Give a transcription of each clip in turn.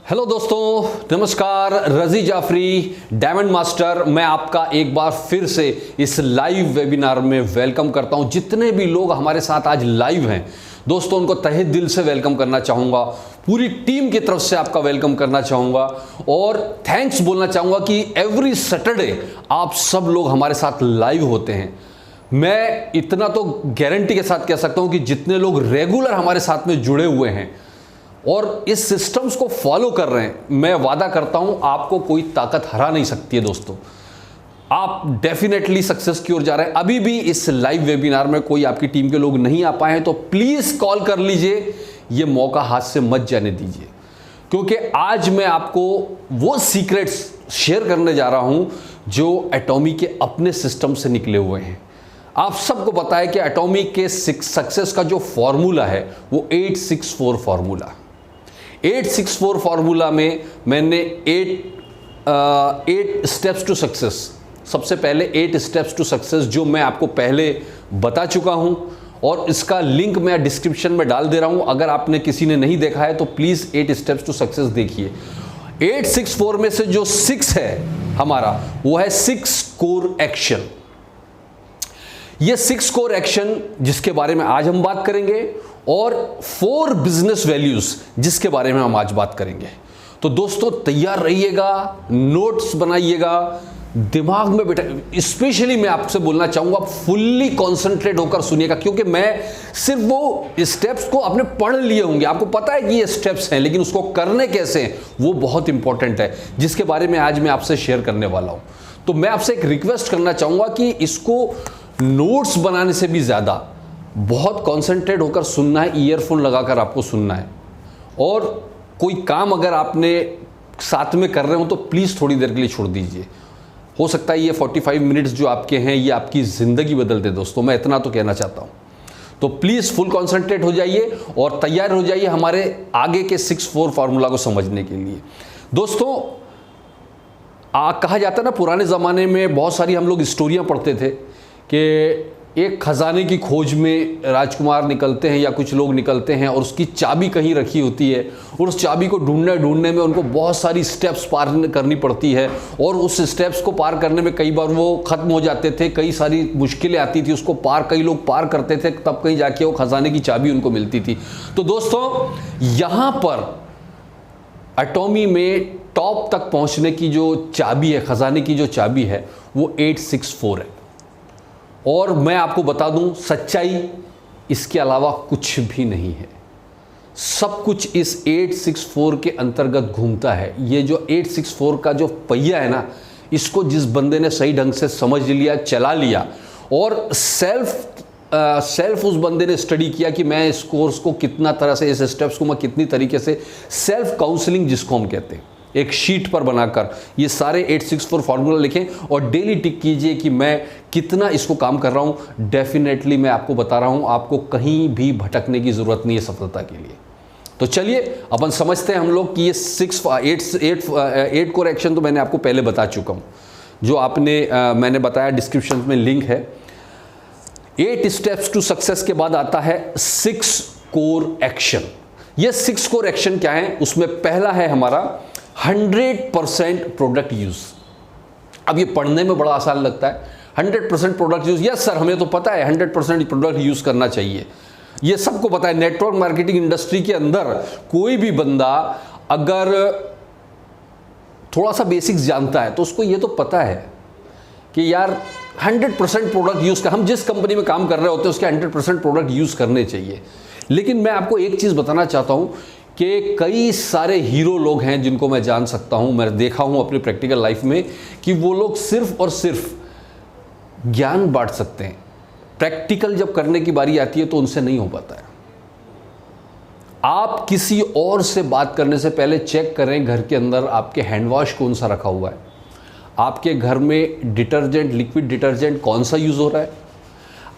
Hello दोस्तों, नमस्कार। रजी जाफरी, डायमंड मास्टर, मैं आपका एक बार फिर से इस लाइव वेबिनार में वेलकम करता हूं। जितने भी लोग हमारे साथ आज लाइव हैं दोस्तों, उनको तहे दिल से वेलकम करना चाहूँगा। पूरी टीम की तरफ से आपका वेलकम करना चाहूँगा और थैंक्स बोलना चाहूँगा कि एवरी सैटरडे आप सब लोग हमारे साथ लाइव होते हैं। मैं इतना तो गारंटी के साथ कह सकता हूँ कि जितने लोग रेगुलर हमारे साथ में जुड़े हुए हैं और इस सिस्टम्स को फॉलो कर रहे हैं, मैं वादा करता हूं आपको कोई ताकत हरा नहीं सकती है। दोस्तों, आप डेफिनेटली सक्सेस की ओर जा रहे हैं। अभी भी इस लाइव वेबिनार में कोई आपकी टीम के लोग नहीं आ पाए हैं तो प्लीज कॉल कर लीजिए, ये मौका हाथ से मत जाने दीजिए, क्योंकि आज मैं आपको वो सीक्रेट्स शेयर करने जा रहा हूं जो एटॉमी के अपने सिस्टम से निकले हुए हैं। आप सबको पता है कि एटॉमी के सक्सेस का जो फॉर्मूला है वो 864 फॉर्मूला। 864 फॉर्मूला में मैंने 8 स्टेप्स टू सक्सेस, सबसे पहले 8 स्टेप्स टू सक्सेस जो मैं आपको पहले बता चुका हूं और इसका लिंक मैं डिस्क्रिप्शन में डाल दे रहा हूं। अगर आपने किसी ने नहीं देखा है तो प्लीज 8 स्टेप्स टू सक्सेस देखिए। 864 में से जो 6 है हमारा, वो है 6 कोर एक्शन। ये 6 कोर एक्शन जिसके बारे में आज हम बात करेंगे और 4 बिजनेस वैल्यूज जिसके बारे में हम आज बात करेंगे। तो दोस्तों तैयार रहिएगा, नोट्स बनाइएगा, दिमाग में बैठा। स्पेशली मैं आपसे बोलना चाहूंगा फुल्ली कॉन्सेंट्रेट होकर सुनिएगा, क्योंकि मैं सिर्फ वो स्टेप्स को आपने पढ़ लिए होंगे, आपको पता है कि ये स्टेप्स हैं, लेकिन उसको करने कैसे हैं वो बहुत इंपॉर्टेंट है, जिसके बारे में आज मैं आपसे शेयर करने वाला हूं। तो मैं आपसे एक रिक्वेस्ट करना चाहूंगा कि इसको नोट्स बनाने से भी ज़्यादा बहुत कॉन्सेंट्रेट होकर सुनना है, ईयरफोन लगाकर आपको सुनना है। और कोई काम अगर आपने साथ में कर रहे हो तो प्लीज़ थोड़ी देर के लिए छोड़ दीजिए। हो सकता है ये 45 मिनट्स जो आपके हैं ये आपकी ज़िंदगी बदल दे। दोस्तों, मैं इतना तो कहना चाहता हूँ। तो प्लीज़ फुल कॉन्सेंट्रेट हो जाइए और तैयार हो जाइए हमारे आगे के 6-4 फार्मूला को समझने के लिए। दोस्तों, कहा जाता है ना, पुराने ज़माने में बहुत सारी हम लोग स्टोरियाँ पढ़ते थे कि एक खजाने की खोज में राजकुमार निकलते हैं या कुछ लोग निकलते हैं और उसकी चाबी कहीं रखी होती है और उस चाबी को ढूंढने में उनको बहुत सारी स्टेप्स पार करनी पड़ती है और उस स्टेप्स को पार करने में कई बार वो ख़त्म हो जाते थे, कई सारी मुश्किलें आती थी, उसको कई लोग पार करते थे, तब कहीं जाके वो खजाने की चाबी उनको मिलती थी। तो दोस्तों, यहाँ पर एटॉमी में टॉप तक पहुँचने की जो चाबी है, खजाने की जो चाबी है, वो 864 है। और मैं आपको बता दूं, सच्चाई इसके अलावा कुछ भी नहीं है। सब कुछ इस 864 के अंतर्गत घूमता है। ये जो 864 का जो पहिया है ना, इसको जिस बंदे ने सही ढंग से समझ लिया, चला लिया और सेल्फ उस बंदे ने स्टडी किया कि मैं इस कोर्स को कितना तरह से, इस स्टेप्स को मैं कितनी तरीके से, सेल्फ काउंसलिंग जिसको हम कहते हैं, एक शीट पर बनाकर ये सारे 864 फार्मूला लिखें और डेली टिक कीजिए कि मैं कितना इसको काम कर रहा हूं। डेफिनेटली मैं आपको बता रहा हूं, आपको कहीं भी भटकने की जरूरत नहीं है सफलता के लिए। तो चलिए अपन समझते हैं हम लोग कि ये 8 कोर एक्शन तो मैंने आपको पहले बता चुका हूं, जो मैंने बताया, डिस्क्रिप्शन में लिंक है। 8 स्टेप्स टू सक्सेस के बाद आता है 6 कोर एक्शन। ये 6 कोर एक्शन क्या है? उसमें पहला है हमारा 100% प्रोडक्ट यूज। अब ये पढ़ने में बड़ा आसान लगता है, 100% प्रोडक्ट यूज। यस सर, हमें तो पता है 100% प्रोडक्ट यूज करना चाहिए, ये सबको पता है। नेटवर्क मार्केटिंग इंडस्ट्री के अंदर कोई भी बंदा अगर थोड़ा सा बेसिक्स जानता है तो उसको ये तो पता है कि यार 100% प्रोडक्ट यूज कर, हम जिस कंपनी में काम कर रहे होते हैं उसके 100% प्रोडक्ट यूज करने चाहिए। लेकिन मैं आपको एक चीज बताना चाहता हूं कि कई सारे हीरो लोग हैं जिनको मैं जान सकता हूं, मैं देखा हूं अपनी प्रैक्टिकल लाइफ में, कि वो लोग सिर्फ और सिर्फ ज्ञान बांट सकते हैं। प्रैक्टिकल जब करने की बारी आती है तो उनसे नहीं हो पाता है। आप किसी और से बात करने से पहले चेक करें घर के अंदर आपके हैंड वॉश कौन सा रखा हुआ है, आपके घर में डिटर्जेंट, लिक्विड डिटर्जेंट कौन सा यूज हो रहा है,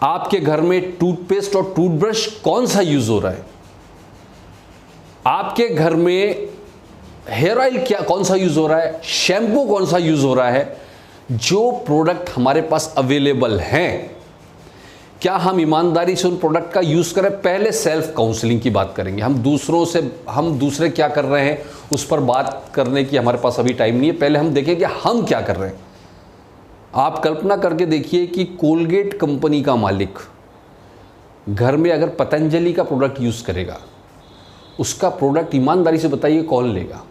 आपके घर में टूथपेस्ट और टूथब्रश कौन सा यूज हो रहा है, आपके घर में हेयर ऑयल कौन सा यूज हो रहा है, शैम्पू कौन सा यूज हो रहा है। जो प्रोडक्ट हमारे पास अवेलेबल हैं, क्या हम ईमानदारी से उन प्रोडक्ट का यूज़ करें? पहले सेल्फ काउंसलिंग की बात करेंगे। हम दूसरे क्या कर रहे हैं उस पर बात करने की हमारे पास अभी टाइम नहीं है। पहले हम देखें कि हम क्या कर रहे हैं। आप कल्पना करके देखिए कि कोलगेट कंपनी का मालिक घर में अगर पतंजलि का प्रोडक्ट यूज़ करेगा, उसका प्रोडक्ट ईमानदारी से बताइए कौन लेगा?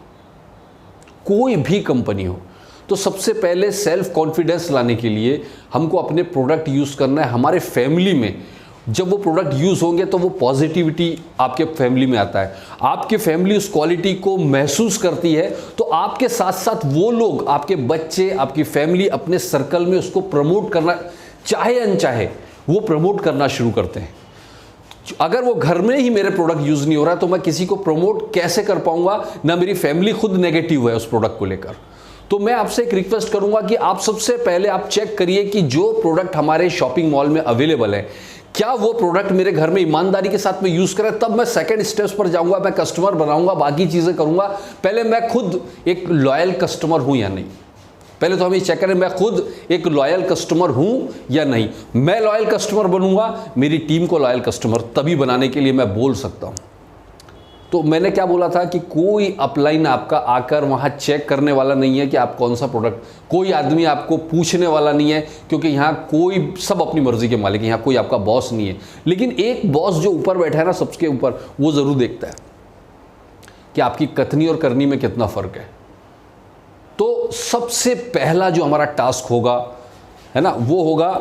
कोई भी कंपनी हो। तो सबसे पहले सेल्फ कॉन्फिडेंस लाने के लिए हमको अपने प्रोडक्ट यूज़ करना है। हमारे फैमिली में जब वो प्रोडक्ट यूज़ होंगे तो वो पॉजिटिविटी आपके फैमिली में आता है, आपके फैमिली उस क्वालिटी को महसूस करती है, तो आपके साथ साथ वो लोग, आपके बच्चे, आपकी फैमिली अपने सर्कल में उसको प्रमोट करना, चाहे अनचाहे वो प्रमोट करना शुरू करते हैं। अगर वो घर में ही मेरे प्रोडक्ट यूज़ नहीं हो रहा तो मैं किसी को प्रमोट कैसे कर पाऊंगा? ना मेरी फैमिली खुद नेगेटिव है उस प्रोडक्ट को लेकर। तो मैं आपसे एक रिक्वेस्ट करूंगा कि आप सबसे पहले आप चेक करिए कि जो प्रोडक्ट हमारे शॉपिंग मॉल में अवेलेबल है, क्या वो प्रोडक्ट मेरे घर में ईमानदारी के साथ में यूज़ करें। तब मैं सेकंड स्टेप्स पर जाऊंगा, मैं कस्टमर बनाऊंगा, बाकी चीज़ें करूंगा। पहले मैं खुद एक लॉयल कस्टमर हूं या नहीं, पहले तो हम ये चेक करें मैं खुद एक लॉयल कस्टमर हूं या नहीं। मैं लॉयल कस्टमर बनूंगा, मेरी टीम को लॉयल कस्टमर तभी बनाने के लिए मैं बोल सकता हूं। तो मैंने क्या बोला था कि कोई अपलाइन आपका आकर वहाँ चेक करने वाला नहीं है कि आप कौन सा प्रोडक्ट, कोई आदमी आपको पूछने वाला नहीं है, क्योंकि यहाँ कोई, सब अपनी मर्जी के मालिक है, यहाँ कोई आपका बॉस नहीं है। लेकिन एक बॉस जो ऊपर बैठा है ना सबके ऊपर, वो ज़रूर देखता है कि आपकी कथनी और करनी में कितना फ़र्क है। तो सबसे पहला जो हमारा टास्क होगा, है ना, वो होगा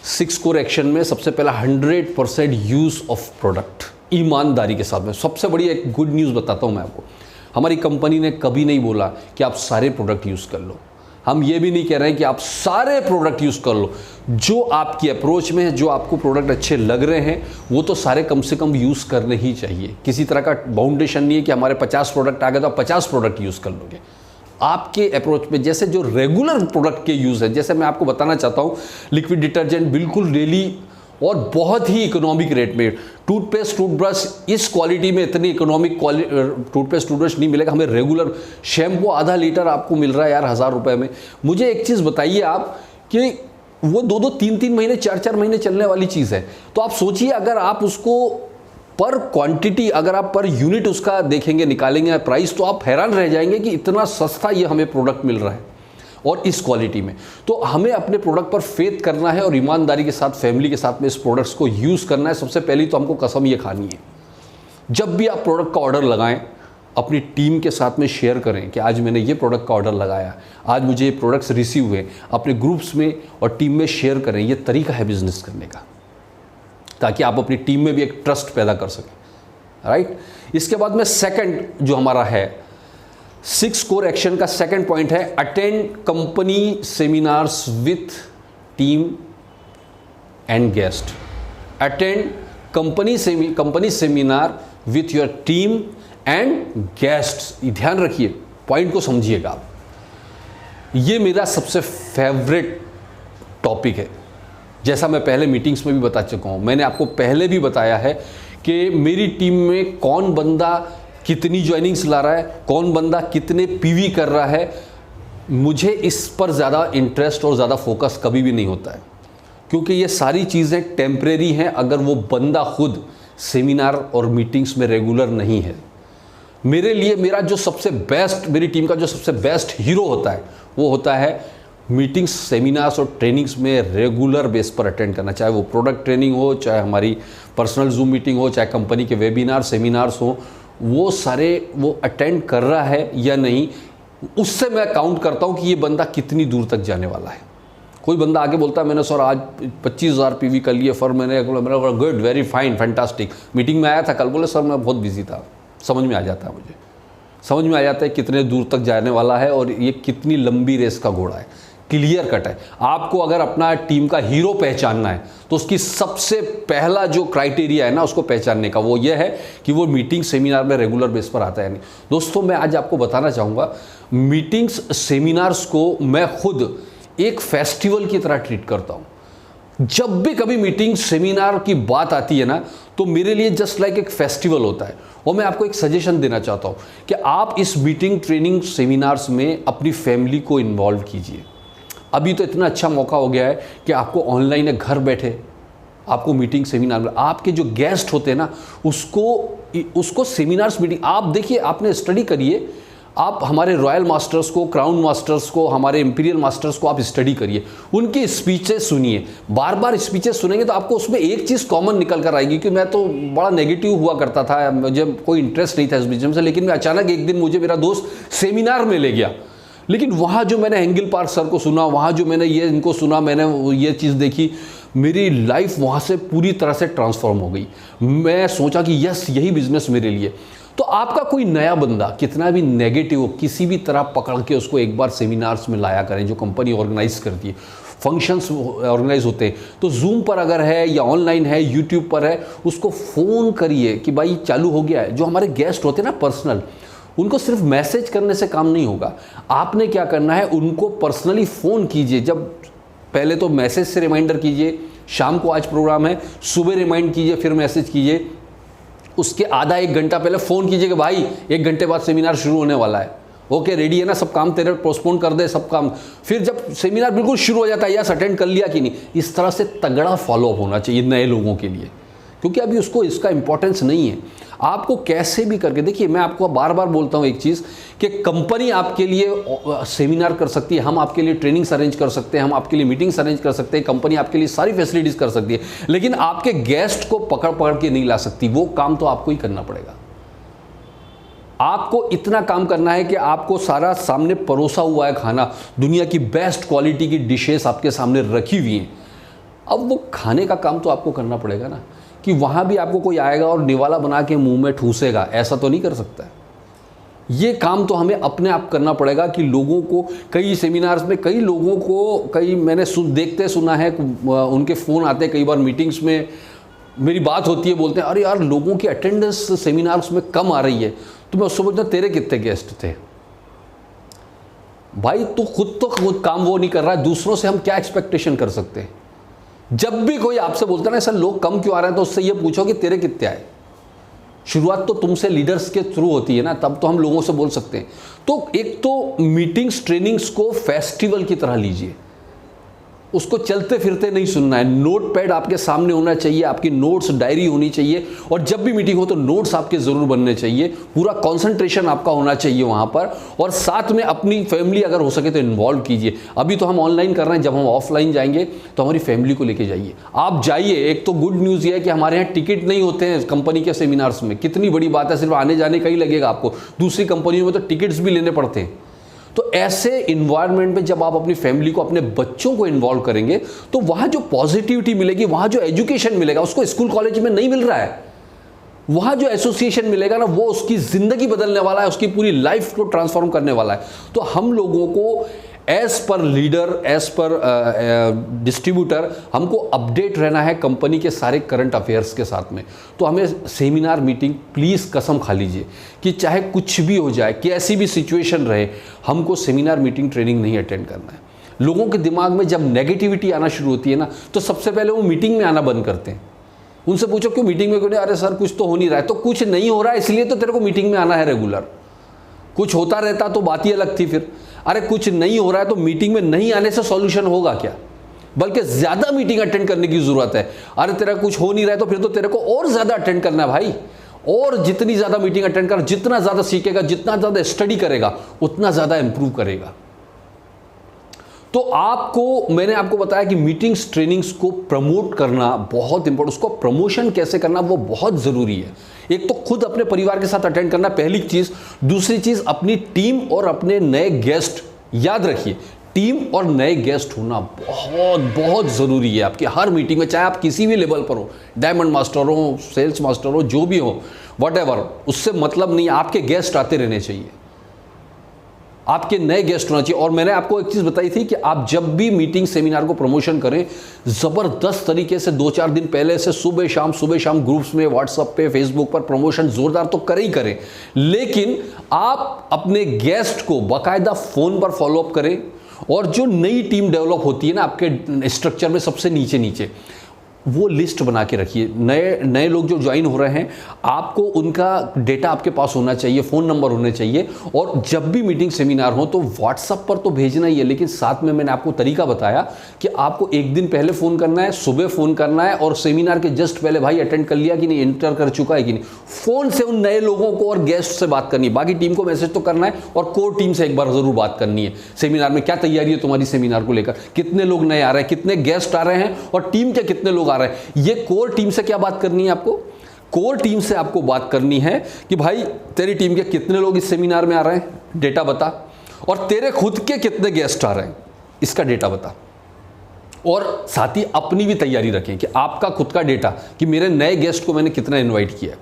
6 कोर एक्शन में सबसे पहला 100% यूज़ ऑफ प्रोडक्ट ईमानदारी के साथ में। सबसे बड़ी एक गुड न्यूज़ बताता हूँ मैं आपको, हमारी कंपनी ने कभी नहीं बोला कि आप सारे प्रोडक्ट यूज़ कर लो। हम ये भी नहीं कह रहे हैं कि आप सारे प्रोडक्ट यूज़ कर लो। जो आपकी अप्रोच में है, जो आपको प्रोडक्ट अच्छे लग रहे हैं, वो तो सारे कम से कम यूज़ करने ही चाहिए। किसी तरह का बाउंडेशन नहीं है कि हमारे 50 प्रोडक्ट आ गए तो आप 50 प्रोडक्ट यूज़ कर लोगे। आपके अप्रोच में जैसे जो रेगुलर प्रोडक्ट के यूज़ है, जैसे मैं आपको बताना चाहता हूँ, लिक्विड डिटर्जेंट बिल्कुल डेली और बहुत ही इकोनॉमिक रेट में, टूथपेस्ट टूथब्रश इस क्वालिटी में इतनी इकोनॉमिक टूथपेस्ट टूथब्रश नहीं मिलेगा हमें। रेगुलर शैम्पू आधा लीटर आपको मिल रहा है यार 1000 रुपये में। मुझे एक चीज़ बताइए आप कि वो 2-2, 3-3 महीने, 4-4 महीने चलने वाली चीज़ है। तो आप सोचिए अगर आप उसको पर क्वांटिटी, अगर आप पर यूनिट उसका देखेंगे, निकालेंगे प्राइस, तो आप हैरान रह जाएंगे कि इतना सस्ता ये हमें प्रोडक्ट मिल रहा है और इस क्वालिटी में। तो हमें अपने प्रोडक्ट पर फेथ करना है और ईमानदारी के साथ फैमिली के साथ में इस प्रोडक्ट्स को यूज़ करना है। सबसे पहले तो हमको कसम ये खानी है, जब भी आप प्रोडक्ट का ऑर्डर लगाएं अपनी टीम के साथ में शेयर करें कि आज मैंने ये प्रोडक्ट का ऑर्डर लगाया, आज मुझे ये प्रोडक्ट्स रिसीव हुए। अपने ग्रुप्स में और टीम में शेयर करें। ये तरीका है बिजनेस करने का, ताकि आप अपनी टीम में भी एक ट्रस्ट पैदा कर सकें, राइट। इसके बाद में सेकंड जो हमारा है 6 कोर एक्शन का सेकंड पॉइंट है attend company seminars with team and guest. Attend company seminar with your team and guest. ध्यान रखिए, पॉइंट को समझिएगा आप। ये मेरा सबसे फेवरेट टॉपिक है। जैसा मैं पहले मीटिंग्स में भी बता चुका हूँ, मैंने आपको पहले भी बताया है कि मेरी टीम में कौन बंदा कितनी ज्वाइनिंग्स ला रहा है, कौन बंदा कितने पीवी कर रहा है, मुझे इस पर ज़्यादा इंटरेस्ट और ज़्यादा फोकस कभी भी नहीं होता है, क्योंकि ये सारी चीज़ें टेम्परेरी हैं अगर वो बंदा खुद सेमिनार और मीटिंग्स में रेगुलर नहीं है। मेरे लिए मेरा जो सबसे बेस्ट, मेरी टीम का जो सबसे बेस्ट हीरो होता है वो होता है मीटिंग्स, सेमिनार्स और ट्रेनिंग्स में रेगुलर बेस पर अटेंड करना। चाहे वो प्रोडक्ट ट्रेनिंग हो, चाहे हमारी पर्सनल जूम मीटिंग हो, चाहे कंपनी के वेबिनार सेमिनार्स हो, वो सारे वो अटेंड कर रहा है या नहीं, उससे मैं काउंट करता हूँ कि ये बंदा कितनी दूर तक जाने वाला है। कोई बंदा आगे बोलता है मैंने सर आज 25,000 पीवी कर लिए, फर मैंने good, very fine, fantastic, meeting में आया था कल, बोले सर मैं बहुत बिजी था। समझ में आ जाता है, मुझे समझ में आ जाता है कितने दूर तक जाने वाला है और ये कितनी लंबी रेस का घोड़ा है। क्लियर कट है। आपको अगर अपना टीम का हीरो पहचानना है तो उसकी सबसे पहला जो क्राइटेरिया है ना उसको पहचानने का, वो ये है कि वो मीटिंग सेमिनार में रेगुलर बेस पर आता है नहीं। दोस्तों मैं आज आपको बताना चाहूँगा, मीटिंग्स सेमिनार्स को मैं खुद एक फेस्टिवल की तरह ट्रीट करता हूँ। जब भी कभी मीटिंग सेमिनार की बात आती है ना तो मेरे लिए जस्ट लाइक एक फेस्टिवल होता है। और मैं आपको एक सजेशन देना चाहता हूँ कि आप इस मीटिंग ट्रेनिंग सेमिनार्स में अपनी फैमिली को इन्वॉल्व कीजिए। अभी तो इतना अच्छा मौका हो गया है कि आपको ऑनलाइन घर बैठे आपको मीटिंग सेमिनार में आपके जो गेस्ट होते हैं ना, उसको सेमिनार्स मीटिंग, आप देखिए, आपने स्टडी करिए, आप हमारे रॉयल मास्टर्स को, क्राउन मास्टर्स को, हमारे इंपीरियल मास्टर्स को आप स्टडी करिए, उनकी स्पीचेस सुनिए, बार बार स्पीचेस सुनेंगे तो आपको उसमें एक चीज़ कॉमन निकल कर आएगी। कि मैं तो बड़ा नेगेटिव हुआ करता था, मुझे कोई इंटरेस्ट नहीं था इस बिजनेस से, लेकिन मैं अचानक एक दिन मुझे मेरा दोस्त सेमिनार में ले गया, लेकिन वहाँ जो मैंने एंगल पार्क सर को सुना, वहाँ जो मैंने ये इनको सुना, मैंने ये चीज़ देखी, मेरी लाइफ वहाँ से पूरी तरह से ट्रांसफॉर्म हो गई। मैं सोचा कि यस, यही बिजनेस मेरे लिए। तो आपका कोई नया बंदा कितना भी नेगेटिव हो, किसी भी तरह पकड़ के उसको एक बार सेमिनार्स में लाया करें, जो कंपनी ऑर्गेनाइज करती है, फंक्शंस ऑर्गेनाइज होते हैं, तो जूम पर अगर है या ऑनलाइन है, यूट्यूब पर है, उसको फ़ोन करिए कि भाई चालू हो गया है। जो हमारे गेस्ट होते हैं ना पर्सनल, उनको सिर्फ मैसेज करने से काम नहीं होगा, आपने क्या करना है, उनको पर्सनली फ़ोन कीजिए। जब पहले तो मैसेज से रिमाइंडर कीजिए, शाम को आज प्रोग्राम है, सुबह रिमाइंड कीजिए, फिर मैसेज कीजिए, उसके आधा एक घंटा पहले फ़ोन कीजिए कि भाई 1 घंटे बाद सेमिनार शुरू होने वाला है, ओके रेडी है ना, सब काम तेरे पोस्टपोन कर दे सब काम। फिर जब सेमिनार बिल्कुल शुरू हो जाता है, यस अटेंड कर लिया कि नहीं, इस तरह से तगड़ा फॉलोअप होना चाहिए नए लोगों के लिए, क्योंकि अभी उसको इसका इंपॉर्टेंस नहीं है। आपको कैसे भी करके देखिए, मैं आपको बार बार बोलता हूँ एक चीज़ कि कंपनी आपके लिए सेमिनार कर सकती है, हम आपके लिए ट्रेनिंग्स अरेंज कर सकते हैं, हम आपके लिए मीटिंग्स अरेंज कर सकते हैं, कंपनी आपके लिए सारी फैसिलिटीज़ कर सकती है, लेकिन आपके गेस्ट को पकड़ पकड़ के नहीं ला सकती। वो काम तो आपको ही करना पड़ेगा। आपको इतना काम करना है कि आपको सारा सामने परोसा हुआ है खाना, दुनिया की बेस्ट क्वालिटी की डिशेस आपके सामने रखी हुई हैं। अब वो खाने का काम तो आपको करना पड़ेगा ना, कि वहाँ भी आपको कोई आएगा और निवाला बना के मुंह में ठूसेगा, ऐसा तो नहीं कर सकता है। ये काम तो हमें अपने आप करना पड़ेगा कि लोगों को, कई सेमिनार्स में कई लोगों को, मैंने देखते सुना है, उनके फ़ोन आते हैं कई बार, मीटिंग्स में मेरी बात होती है, बोलते हैं अरे यार लोगों की अटेंडेंस सेमिनार्स में कम आ रही है। तो मैं उससे बोलता हूँ तेरे कितने गेस्ट थे भाई, तू खुद काम वो नहीं कर रहा है, दूसरों से हम क्या एक्सपेक्टेशन कर सकते हैं। जब भी कोई आपसे बोलता है ना सर लोग कम क्यों आ रहे हैं, तो उससे ये पूछो कि तेरे कितने आए। शुरुआत तो तुमसे लीडर्स के थ्रू होती है ना, तब तो हम लोगों से बोल सकते हैं। तो एक तो मीटिंग्स ट्रेनिंग्स को फेस्टिवल की तरह लीजिए, उसको चलते फिरते नहीं सुनना है। नोट पैड आपके सामने होना चाहिए, आपकी नोट्स डायरी होनी चाहिए, और जब भी मीटिंग हो तो नोट्स आपके ज़रूर बनने चाहिए, पूरा कंसंट्रेशन आपका होना चाहिए वहाँ पर। और साथ में अपनी फैमिली अगर हो सके तो इन्वॉल्व कीजिए। अभी तो हम ऑनलाइन कर रहे हैं, जब हम ऑफलाइन जाएंगे तो हमारी फैमिली को लेके जाइए, आप जाइए। एक तो गुड न्यूज़ ये है कि हमारे यहाँ टिकट नहीं होते हैं कंपनी के सेमिनार्स में, कितनी बड़ी बात है, सिर्फ आने जाने का ही लगेगा आपको। दूसरी कंपनियों में तो टिकट्स भी लेने पड़ते हैं। तो ऐसे इन्वायरमेंट में जब आप अपनी फैमिली को, अपने बच्चों को इन्वॉल्व करेंगे, तो वहाँ जो पॉजिटिविटी मिलेगी, वहाँ जो एजुकेशन मिलेगा, उसको स्कूल कॉलेज में नहीं मिल रहा है। वहाँ जो एसोसिएशन मिलेगा ना, वो उसकी ज़िंदगी बदलने वाला है, उसकी पूरी लाइफ को ट्रांसफॉर्म करने वाला है। तो हम लोगों को as per leader, as per distributor, हमको अपडेट रहना है कंपनी के सारे करंट अफेयर्स के साथ में। तो हमें सेमिनार मीटिंग प्लीज़ कसम खा लीजिए कि चाहे कुछ भी हो जाए, कैसी भी सिचुएशन रहे, हमको सेमिनार मीटिंग ट्रेनिंग नहीं अटेंड करना है। लोगों के दिमाग में जब नेगेटिविटी आना शुरू होती है ना, तो सबसे पहले वो मीटिंग में आना बंद करते हैं। उनसे पूछो क्यों मीटिंग में क्यों नहीं? अरे सर कुछ तो हो नहीं रहा है। तो कुछ नहीं हो रहा है इसलिए तो तेरे को मीटिंग में आना है रेगुलर। कुछ होता रहता तो बात ही अलग थी फिर। अरे कुछ नहीं हो रहा है तो मीटिंग में नहीं आने से सॉल्यूशन होगा क्या? बल्कि ज्यादा मीटिंग अटेंड करने की जरूरत है। अरे तेरा कुछ हो नहीं रहा है तो फिर तो तेरे को और ज्यादा अटेंड करना है भाई। और जितनी ज्यादा मीटिंग अटेंड कर, जितना ज्यादा सीखेगा, जितना ज्यादा स्टडी करेगा, उतना ज्यादा इंप्रूव करेगा। तो आपको, मैंने आपको बताया कि मीटिंग्स ट्रेनिंग्स को प्रमोट करना बहुत इंपॉर्टेंट, उसको प्रमोशन कैसे करना वो बहुत जरूरी है। एक तो खुद अपने परिवार के साथ अटेंड करना पहली चीज। दूसरी चीज अपनी टीम और अपने नए गेस्ट, याद रखिए टीम और नए गेस्ट होना बहुत बहुत जरूरी है आपकी हर मीटिंग में, चाहे आप किसी भी लेवल पर हो, डायमंड मास्टर हो, सेल्स मास्टर हो, जो भी हो, व्हाटएवर, उससे मतलब नहीं, आपके गेस्ट आते रहने चाहिए, आपके नए गेस्ट होना चाहिए। और मैंने आपको एक चीज बताई थी कि आप जब भी मीटिंग सेमिनार को प्रमोशन करें, जबरदस्त तरीके से 2-4 दिन पहले से सुबह शाम ग्रुप्स में, व्हाट्सएप पे, फेसबुक पर प्रमोशन जोरदार तो करें ही करें, लेकिन आप अपने गेस्ट को बाकायदा फोन पर फॉलोअप करें। और जो नई टीम डेवलप होती है ना आपके स्ट्रक्चर में सबसे नीचे नीचे, वो लिस्ट बना के रखिए। नए लोग जो ज्वाइन हो रहे हैं, आपको उनका डेटा आपके पास होना चाहिए, फ़ोन नंबर होने चाहिए। और जब भी मीटिंग सेमिनार हो तो व्हाट्सएप पर तो भेजना ही है, लेकिन साथ में मैंने आपको तरीका बताया कि आपको एक दिन पहले फ़ोन करना है, सुबह फ़ोन करना है, और सेमिनार के जस्ट पहले भाई अटेंड कर लिया कि नहीं, एंटर कर चुका है कि नहीं, फ़ोन से उन नए लोगों को और गेस्ट से बात करनी है। बाकी टीम को मैसेज तो करना है, और कोर टीम से एक बार ज़रूर बात करनी है। सेमिनार में क्या तैयारी है तुम्हारी, सेमिनार को लेकर कितने लोग नए आ रहे हैं, कितने गेस्ट आ रहे हैं, और टीम के कितने लोग आ रहे हैं। ये कोर टीम से क्या बात करनी है आपको? कोर टीम से आपको बात करनी है कि भाई तेरी टीम के कितने लोग इस सेमिनार में आ रहे हैं, डेटा बता, और तेरे खुद के कितने गेस्ट आ रहे हैं, इसका डेटा बता। और साथ ही अपनी भी तैयारी रखें कि आपका खुद का डेटा, कि मेरे नए गेस्ट को मैंने कितना इनवाइट किया।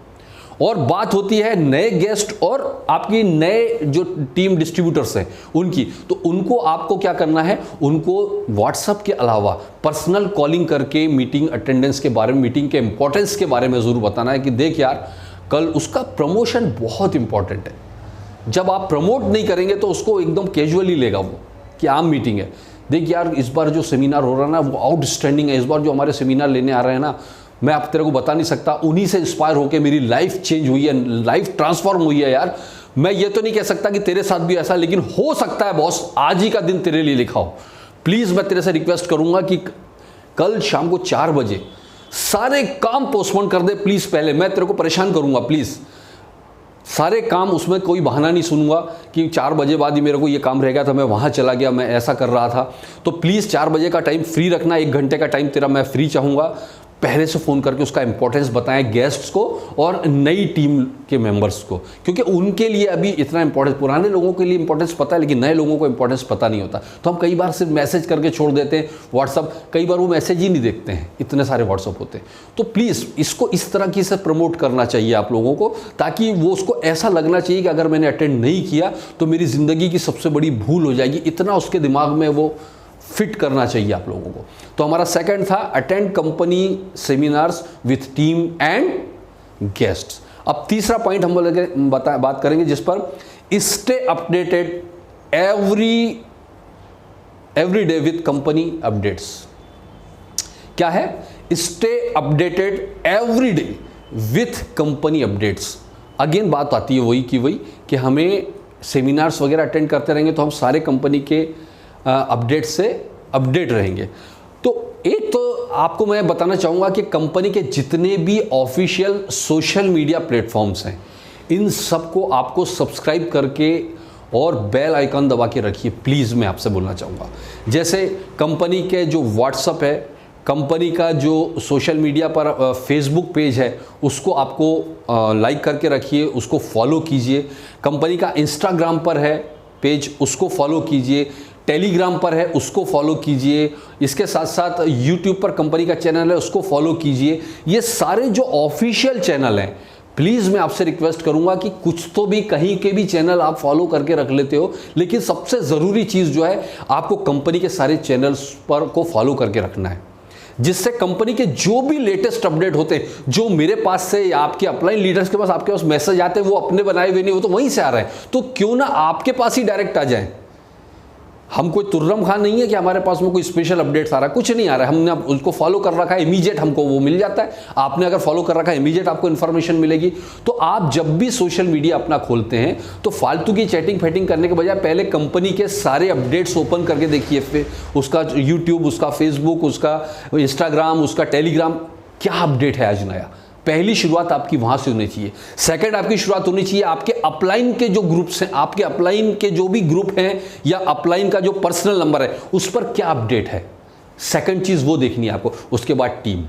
और बात होती है नए गेस्ट और आपकी नए जो टीम डिस्ट्रीब्यूटर्स हैं उनकी, तो उनको आपको क्या करना है, उनको व्हाट्सएप के अलावा पर्सनल कॉलिंग करके मीटिंग अटेंडेंस के बारे में, मीटिंग के इंपॉर्टेंस के बारे में ज़रूर बताना है कि देख यार, कल उसका प्रमोशन बहुत इंपॉर्टेंट है। जब आप प्रमोट नहीं करेंगे तो उसको एकदम कैजुअली लेगा वो कि आम मीटिंग है। देख यार, इस बार जो सेमिनार हो रहा है ना वो आउटस्टैंडिंग है, इस बार जो हमारे सेमिनार लेने आ रहे हैं ना, मैं आप तेरे को बता नहीं सकता, उन्हीं से इंस्पायर होकर मेरी लाइफ चेंज हुई है, लाइफ ट्रांसफॉर्म हुई है यार। मैं ये तो नहीं कह सकता कि तेरे साथ भी ऐसा, लेकिन हो सकता है बॉस आज ही का दिन तेरे लिए लिखा हो। प्लीज़ मैं तेरे से रिक्वेस्ट करूंगा कि कल शाम को 4 बजे सारे काम पोस्टपोन कर दे प्लीज़। पहले मैं तेरे को परेशान करूंगा, प्लीज़ सारे काम, उसमें कोई बहाना नहीं सुनूंगा कि 4 बजे बाद ही मेरे को ये काम रह गया था, मैं वहाँ चला गया, मैं ऐसा कर रहा था। तो प्लीज़ 4 बजे का टाइम फ्री रखना, 1 घंटे का टाइम तेरा मैं फ्री चाहूँगा। पहले से फ़ोन करके उसका इंपॉर्टेंस बताएं गेस्ट्स को और नई टीम के मेंबर्स को, क्योंकि उनके लिए अभी इतना इंपॉर्टेंस, पुराने लोगों के लिए इंपॉर्टेंस पता है लेकिन नए लोगों को इंपॉर्टेंस पता नहीं होता। तो हम कई बार सिर्फ मैसेज करके छोड़ देते हैं व्हाट्सअप, कई बार वो मैसेज ही नहीं देखते हैं, इतने सारे व्हाट्सअप होते हैं। तो प्लीज़ इसको इस तरह की से प्रमोट करना चाहिए आप लोगों को, ताकि वो उसको ऐसा लगना चाहिए कि अगर मैंने अटेंड नहीं किया तो मेरी ज़िंदगी की सबसे बड़ी भूल हो जाएगी, इतना उसके दिमाग में वो फिट करना चाहिए आप लोगों को। तो हमारा सेकंड था attend company seminars with team and guests. अब तीसरा पॉइंट हम बात करेंगे जिस पर stay updated every day with company updates. क्या है? Stay updated every day with company updates. Again बात आती है वही कि हमें सेमिनार्स वगैरह अटेंड करते रहेंगे तो हम सारे कंपनी के अपडेट से अपडेट रहेंगे। तो एक तो आपको मैं बताना चाहूँगा कि कंपनी के जितने भी ऑफिशियल सोशल मीडिया प्लेटफॉर्म्स हैं, इन सबको आपको सब्सक्राइब करके और बेल आइकन दबा के रखिए प्लीज़। मैं आपसे बोलना चाहूँगा, जैसे कंपनी के जो व्हाट्सएप है, कंपनी का जो सोशल मीडिया पर फेसबुक पेज है, उसको आपको लाइक करके रखिए, उसको फॉलो कीजिए। कंपनी का इंस्टाग्राम पर है पेज, उसको फॉलो कीजिए। टेलीग्राम पर है, उसको फॉलो कीजिए। इसके साथ साथ यूट्यूब पर कंपनी का चैनल है, उसको फॉलो कीजिए। ये सारे जो ऑफिशियल चैनल हैं, प्लीज़ मैं आपसे रिक्वेस्ट करूंगा कि कुछ तो भी कहीं के भी चैनल आप फॉलो करके रख लेते हो, लेकिन सबसे ज़रूरी चीज़ जो है आपको कंपनी के सारे चैनल्स पर को फॉलो करके रखना है, जिससे कंपनी के जो भी लेटेस्ट अपडेट होते हैं, जो मेरे पास से या आपके अपलाइन लीडर्स के पास आपके पास मैसेज आते हैं, वो अपने बनाए हुए नहीं, वो तो वहीं से आ रहे हैं, तो क्यों ना आपके पास ही डायरेक्ट आ जाए। हम कोई तुर्रम खान नहीं है कि हमारे पास में कोई स्पेशल अपडेट्स आ रहा है, कुछ नहीं आ रहा है। हमने उसको फॉलो कर रखा है, इमीडिएट हमको वो मिल जाता है। आपने अगर फॉलो कर रखा है, इमीडिएट आपको इन्फॉर्मेशन मिलेगी। तो आप जब भी सोशल मीडिया अपना खोलते हैं तो फालतू की चैटिंग फैटिंग करने के बजाय पहले कंपनी के सारे अपडेट्स ओपन करके देखिए, फिर उसका यूट्यूब, उसका फेसबुक, उसका इंस्टाग्राम, उसका टेलीग्राम, क्या अपडेट है आज नया। पहली शुरुआत आपकी वहां से होनी चाहिए। सेकंड, आपकी शुरुआत होनी चाहिए आपके अपलाइन के जो ग्रुप्स हैं, आपके अपलाइन के जो भी ग्रुप हैं या अपलाइन का जो पर्सनल नंबर है, उस पर क्या अपडेट है, सेकंड चीज वो देखनी है आपको। उसके बाद टीम।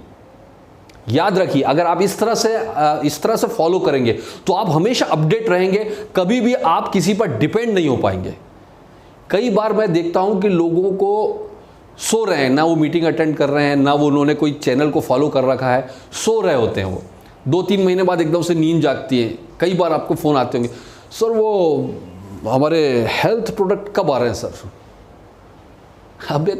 याद रखिए, अगर आप इस तरह से फॉलो करेंगे तो आप हमेशा अपडेट रहेंगे, कभी भी आप किसी पर डिपेंड नहीं हो पाएंगे। कई बार मैं देखता हूं कि लोगों को सो रहे हैं, ना वो मीटिंग अटेंड कर रहे हैं, ना वो उन्होंने कोई चैनल को फॉलो कर रखा है, सो रहे होते हैं वो। 2-3 महीने बाद एकदम से नींद जागती है। कई बार आपको फ़ोन आते होंगे, सर वो हमारे हेल्थ प्रोडक्ट कब आ रहे हैं सर। अब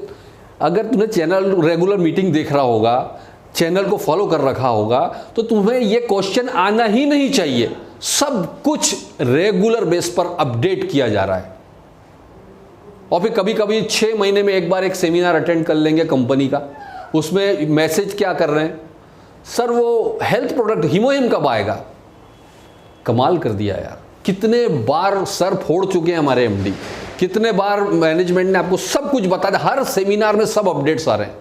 अगर तुमने चैनल रेगुलर मीटिंग देख रहा होगा, चैनल को फॉलो कर रखा होगा, तो तुम्हें ये क्वेश्चन आना ही नहीं चाहिए। सब कुछ रेगुलर बेस पर अपडेट किया जा रहा है। और फिर कभी कभी 6 महीने में एक बार एक सेमिनार अटेंड कर लेंगे कंपनी का, उसमें मैसेज क्या कर रहे हैं, सर वो हेल्थ प्रोडक्ट हीमोहिम कब आएगा। कमाल कर दिया यार, कितने बार सर फोड़ चुके हैं हमारे एमडी, कितने बार मैनेजमेंट ने आपको सब कुछ बता दिया, हर सेमिनार में सब अपडेट्स आ रहे हैं,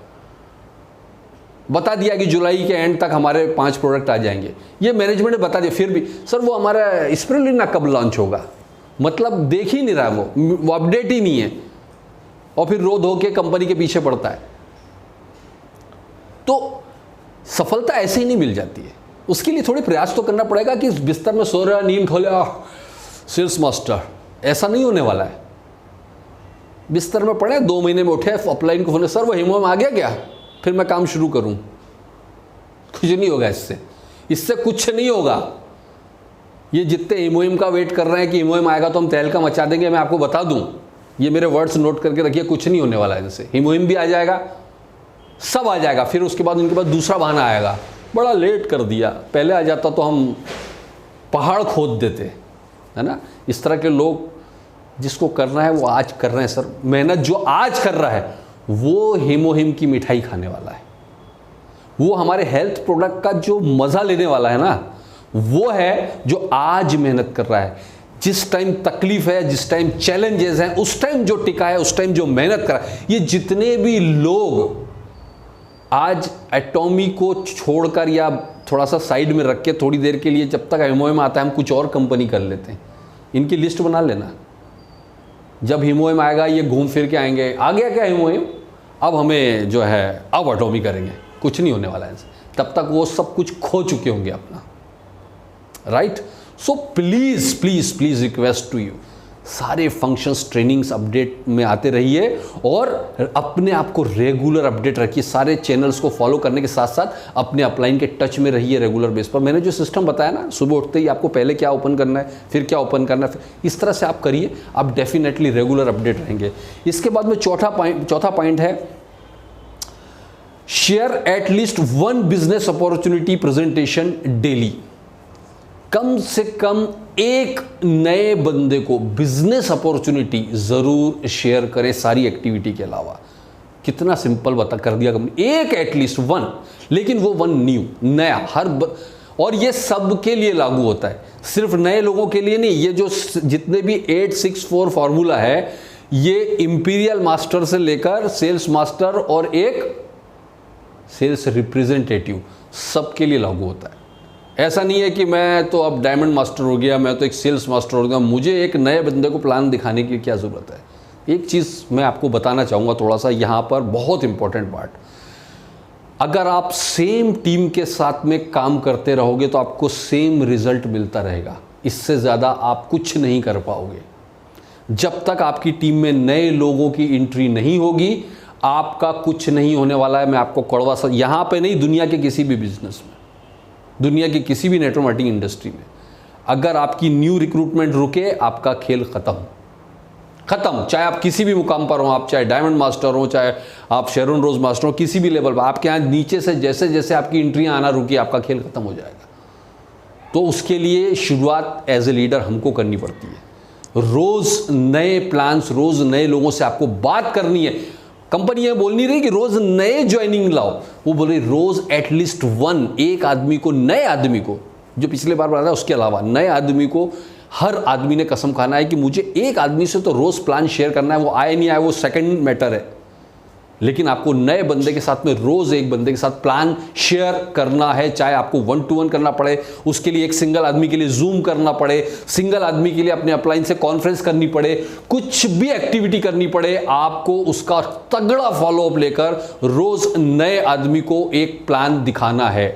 बता दिया कि जुलाई के एंड तक हमारे 5 प्रोडक्ट आ जाएंगे, ये मैनेजमेंट ने बता दिया। फिर भी सर वो हमारा स्पिरुलिना कब लॉन्च होगा, मतलब देख ही नहीं रहा, वो अपडेट ही नहीं है, और फिर रो धो के कंपनी के पीछे पड़ता है। तो सफलता ऐसे ही नहीं मिल जाती है, उसके लिए थोड़ी प्रयास तो करना पड़ेगा कि बिस्तर में सो रहा, नींद खोले सेल्स मास्टर, ऐसा नहीं होने वाला है। बिस्तर में पड़े 2 महीने में उठे, अपलाइन को फोन, सर वो हीमोहिम आ गया क्या, फिर मैं काम शुरू करूं। कुछ नहीं होगा इससे कुछ नहीं होगा। ये जितने हीमोहिम का वेट कर रहे हैं कि हीमोहिम आएगा तो हम तहलका मचा देंगे, मैं आपको बता दूं, ये मेरे वर्ड्स नोट करके रखिए, कुछ नहीं होने वाला है इनसे। हीमोहिम भी आ जाएगा, सब आ जाएगा, फिर उसके बाद उनके पास दूसरा बहाना आएगा, बड़ा लेट कर दिया, पहले आ जाता तो हम पहाड़ खोद देते, है ना। इस तरह के लोग, जिसको करना है वो आज कर रहे हैं सर, मेहनत जो आज कर रहा है वो हीमोहिम की मिठाई खाने वाला है, वो हमारे हेल्थ प्रोडक्ट का जो मज़ा लेने वाला है ना, वो है जो आज मेहनत कर रहा है। जिस टाइम तकलीफ है, जिस टाइम चैलेंजेस हैं, उस टाइम जो टिका है, उस टाइम जो मेहनत कर रहा है। ये जितने भी लोग आज एटॉमी को छोड़कर या थोड़ा सा साइड में रख के थोड़ी देर के लिए, जब तक हीमोहिम आता है हम कुछ और कंपनी कर लेते हैं, इनकी लिस्ट बना लेना। जब हीमोहिम आएगा ये घूम फिर के आएंगे, आ गया क्या हीमोहिम, अब हमें जो है अब एटॉमी करेंगे, कुछ नहीं होने वाला है इनसे, तब तक वो सब कुछ खो चुके होंगे अपना, right. So please please please request to you, सारे फंक्शंस ट्रेनिंग्स अपडेट में आते रहिए और अपने आप को रेगुलर अपडेट रखिए। सारे चैनल्स को फॉलो करने के साथ साथ अपने अपलाइन के टच में रहिए रेगुलर बेस पर। मैंने जो सिस्टम बताया ना, सुबह उठते ही आपको पहले क्या ओपन करना है, फिर क्या ओपन करना है, इस तरह से आप करिए, आप डेफिनेटली रेगुलर अपडेट रहेंगे। इसके बाद में चौथा पॉइंट है, share at least 1 business opportunity presentation daily. कम से कम एक नए बंदे को बिजनेस अपॉर्चुनिटी जरूर शेयर करें सारी एक्टिविटी के अलावा। कितना सिंपल बता कर दिया कंपनी, एक एटलीस्ट 1, लेकिन वो 1 न्यू, नया, और ये सब के लिए लागू होता है, सिर्फ नए लोगों के लिए नहीं। ये जो जितने भी 864 फॉर्मूला है, ये इंपीरियल मास्टर से लेकर सेल्स मास्टर और एक सेल्स रिप्रेजेंटेटिव सबके लिए लागू होता है। ऐसा नहीं है कि मैं तो अब डायमंड मास्टर हो गया, मैं तो एक सेल्स मास्टर हो गया, मुझे एक नए बंदे को प्लान दिखाने की क्या ज़रूरत है। एक चीज़ मैं आपको बताना चाहूँगा थोड़ा सा यहाँ पर, बहुत इंपॉर्टेंट पार्ट, अगर आप सेम टीम के साथ में काम करते रहोगे तो आपको सेम रिजल्ट मिलता रहेगा, इससे ज़्यादा आप कुछ नहीं कर पाओगे। जब तक आपकी टीम में नए लोगों की एंट्री नहीं होगी, आपका कुछ नहीं होने वाला है। मैं आपको कड़वा सा, यहाँ पे नहीं, दुनिया के किसी भी बिजनेस में, दुनिया की किसी भी नेटवर्क मार्केटिंग इंडस्ट्री में, अगर आपकी न्यू रिक्रूटमेंट रुके, आपका खेल खत्म। चाहे आप किसी भी मुकाम पर हो, आप चाहे डायमंड मास्टर हो, चाहे आप शेरन रोज मास्टर हो, किसी भी लेवल पर, आपके यहाँ नीचे से जैसे जैसे आपकी एंट्रियाँ आना रुकी, आपका खेल खत्म हो जाएगा। तो उसके लिए शुरुआत एज ए लीडर हमको करनी पड़ती है। रोज़ नए प्लान्स, रोज़ नए लोगों से आपको बात करनी है। कंपनी ये बोल नहीं रही कि रोज नए ज्वाइनिंग लाओ, वो बोल रही रोज एटलीस्ट 1, एक आदमी को, नए आदमी को, जो पिछले बार बताया उसके अलावा नए आदमी को, हर आदमी ने कसम खाना है कि मुझे एक आदमी से तो रोज प्लान शेयर करना है। वो आए नहीं आए वो सेकंड मैटर है, लेकिन आपको नए बंदे के साथ में रोज एक बंदे के साथ प्लान शेयर करना है। चाहे आपको 1 to 1 करना पड़े, उसके लिए एक सिंगल आदमी के लिए जूम करना पड़े, सिंगल आदमी के लिए अपने अपलाइन से कॉन्फ्रेंस करनी पड़े, कुछ भी एक्टिविटी करनी पड़े, आपको उसका तगड़ा फॉलोअप लेकर रोज नए आदमी को एक प्लान दिखाना है।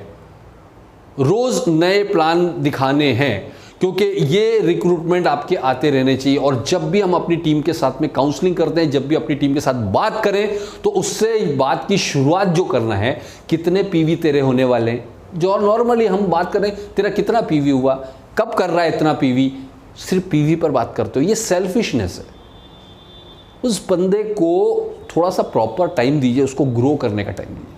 रोज नए प्लान दिखाने हैं, क्योंकि ये रिक्रूटमेंट आपके आते रहने चाहिए। और जब भी हम अपनी टीम के साथ में काउंसलिंग करते हैं, जब भी अपनी टीम के साथ बात करें, तो उससे बात की शुरुआत जो करना है, कितने पीवी तेरे होने वाले हैं, जो नॉर्मली हम बात करें, तेरा कितना पीवी हुआ, कब कर रहा है इतना पीवी, सिर्फ पीवी पर बात करते हो, ये सेल्फिशनेस है। उस बंदे को थोड़ा सा प्रॉपर टाइम दीजिए, उसको ग्रो करने का टाइम दीजिए।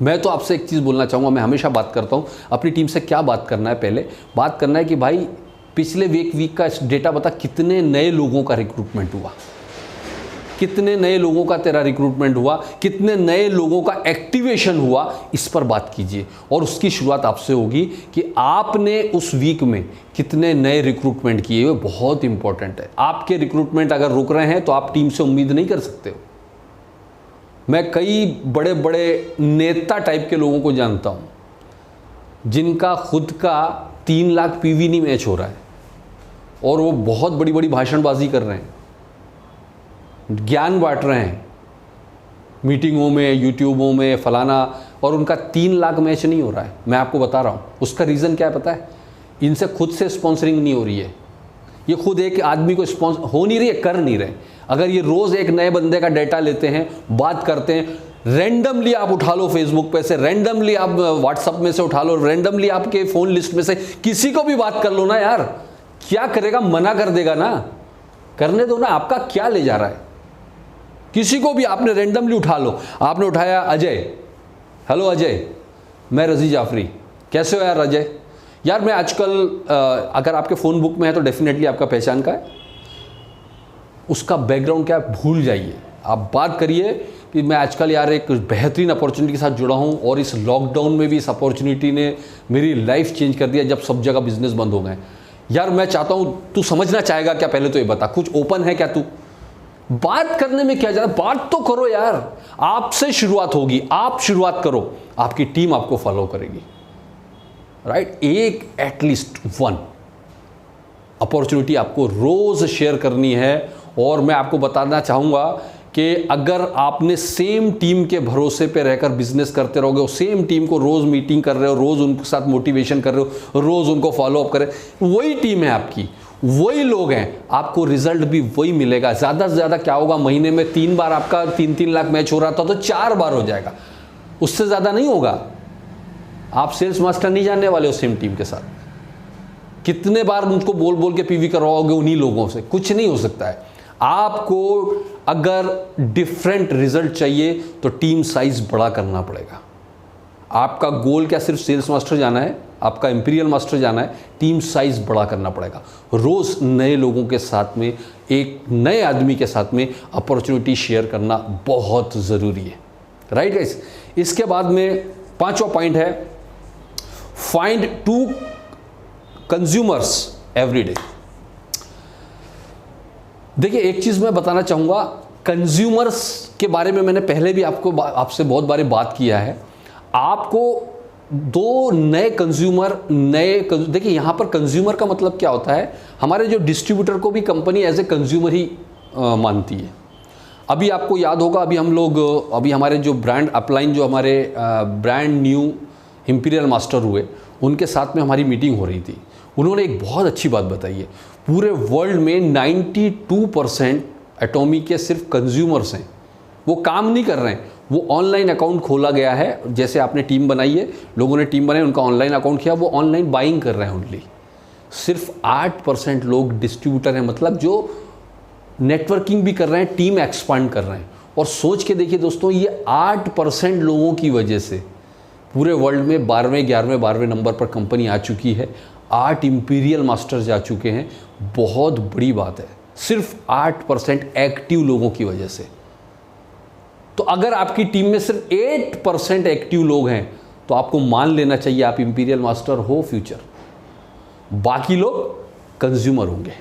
मैं तो आपसे एक चीज़ बोलना चाहूँगा, मैं हमेशा बात करता हूँ अपनी टीम से, क्या बात करना है, पहले बात करना है कि भाई पिछले वीक का डेटा बता, कितने नए लोगों का रिक्रूटमेंट हुआ, कितने नए लोगों का तेरा रिक्रूटमेंट हुआ, कितने नए लोगों का एक्टिवेशन हुआ, इस पर बात कीजिए। और उसकी शुरुआत आपसे होगी कि आपने उस वीक में कितने नए रिक्रूटमेंट किए हुए, बहुत इंपॉर्टेंट है। आपके रिक्रूटमेंट अगर रुक रहे हैं तो आप टीम से उम्मीद नहीं कर सकते हो। मैं कई बड़े बड़े नेता टाइप के लोगों को जानता हूं जिनका खुद का 3 लाख पीवी नहीं मैच हो रहा है और वो बहुत बड़ी बड़ी भाषणबाजी कर रहे हैं, ज्ञान बांट रहे हैं मीटिंगों में, यूट्यूबों में, फलाना, और उनका 3 लाख मैच नहीं हो रहा है। मैं आपको बता रहा हूँ उसका रीज़न क्या है पता है? इनसे खुद से स्पॉन्सरिंग नहीं हो रही है। ये खुद एक आदमी को स्पॉन्सर हो नहीं रही है, कर नहीं रहे। अगर ये रोज़ एक नए बंदे का डेटा लेते हैं, बात करते हैं, रैंडमली आप उठा लो फेसबुक पे से, रैंडमली आप व्हाट्सअप में से उठा लो, रैंडमली आपके फ़ोन लिस्ट में से किसी को भी बात कर लो ना यार, क्या करेगा? मना कर देगा ना, करने दो ना, आपका क्या ले जा रहा है? किसी को भी आपने रैंडमली उठा लो। आपने उठाया अजय, हेलो अजय, मैं रजी जाफरी, कैसे हो यार अजय? यार मैं आजकल अगर आपके फ़ोन बुक में है तो डेफिनेटली आपका पहचान का है, उसका बैकग्राउंड क्या है भूल जाइए। आप बात करिए कि मैं आजकल यार एक बेहतरीन अपॉर्चुनिटी के साथ जुड़ा हूं और इस लॉकडाउन में भी इस अपॉर्चुनिटी ने मेरी लाइफ चेंज कर दिया जब सब जगह बिजनेस बंद हो गए। यार मैं चाहता हूं, तू समझना चाहेगा क्या? पहले तो ये बता, कुछ ओपन है क्या तू? बात करने में क्या जा रहा है? बात तो करो यार, आपसे शुरुआत होगी, आप शुरुआत करो, आपकी टीम आपको फॉलो करेगी, राइट? एक एटलीस्ट 1 अपॉर्चुनिटी आपको रोज शेयर करनी है। और मैं आपको बताना चाहूँगा कि अगर आपने सेम टीम के भरोसे पे रहकर बिजनेस करते रहोगे, सेम टीम को रोज़ मीटिंग कर रहे हो, रोज़ उनके साथ मोटिवेशन कर रहे हो, रोज़ उनको फॉलो अप कर रहे हो, वही टीम है आपकी, वही लोग हैं, आपको रिजल्ट भी वही मिलेगा। ज़्यादा से ज़्यादा क्या होगा, महीने में 3 बार आपका 3-3 लाख मैच हो रहा था तो 4 बार हो जाएगा, उससे ज़्यादा नहीं होगा। आप सेल्स मास्टर नहीं जानने वाले हो सेम टीम के साथ। कितने बार उनको बोल बोल के पीवी करवाओगे उन्हीं लोगों से? कुछ नहीं हो सकता है। आपको अगर डिफरेंट रिजल्ट चाहिए तो टीम साइज बड़ा करना पड़ेगा। आपका गोल क्या सिर्फ सेल्स मास्टर जाना है, आपका इंपीरियल मास्टर जाना है? टीम साइज बड़ा करना पड़ेगा। रोज नए लोगों के साथ में, एक नए आदमी के साथ में अपॉर्चुनिटी शेयर करना बहुत ज़रूरी है, राइट गाइस? इसके बाद में 5वां पॉइंट है, फाइंड 2 कंज्यूमर्स एवरी डे। देखिए एक चीज़ मैं बताना चाहूँगा, कंज्यूमर्स के बारे में मैंने पहले भी आपसे बहुत बारी बात किया है। आपको 2 नए कंज्यूमर, देखिए यहाँ पर कंज्यूमर का मतलब क्या होता है, हमारे जो डिस्ट्रीब्यूटर को भी कंपनी एज ए कंज्यूमर ही मानती है। अभी आपको याद होगा, अभी हमारे जो ब्रांड अपलाइन, जो हमारे ब्रांड न्यू इंपीरियल मास्टर हुए, उनके साथ में हमारी मीटिंग हो रही थी। उन्होंने एक बहुत अच्छी बात बताई है, पूरे वर्ल्ड में 92% एटॉमी के सिर्फ कंज्यूमर्स हैं, वो काम नहीं कर रहे हैं। वो ऑनलाइन अकाउंट खोला गया है, जैसे आपने टीम बनाई है, लोगों ने टीम बनाई, उनका ऑनलाइन अकाउंट किया, वो ऑनलाइन बाइंग कर रहे हैं ओनली। सिर्फ 8% लोग डिस्ट्रीब्यूटर हैं, मतलब जो नेटवर्किंग भी कर रहे हैं, टीम एक्सपांड कर रहे हैं। और सोच के देखिए दोस्तों, ये 8% लोगों की वजह से पूरे वर्ल्ड में 12वें 11वें 12वें नंबर पर कंपनी आ चुकी है। 8 इंपीरियल मास्टर्स जा चुके हैं, बहुत बड़ी बात है, सिर्फ 8% एक्टिव लोगों की वजह से। तो अगर आपकी टीम में सिर्फ 8% एक्टिव लोग हैं तो आपको मान लेना चाहिए आप इंपीरियल मास्टर हो फ्यूचर। बाकी लोग कंज्यूमर होंगे।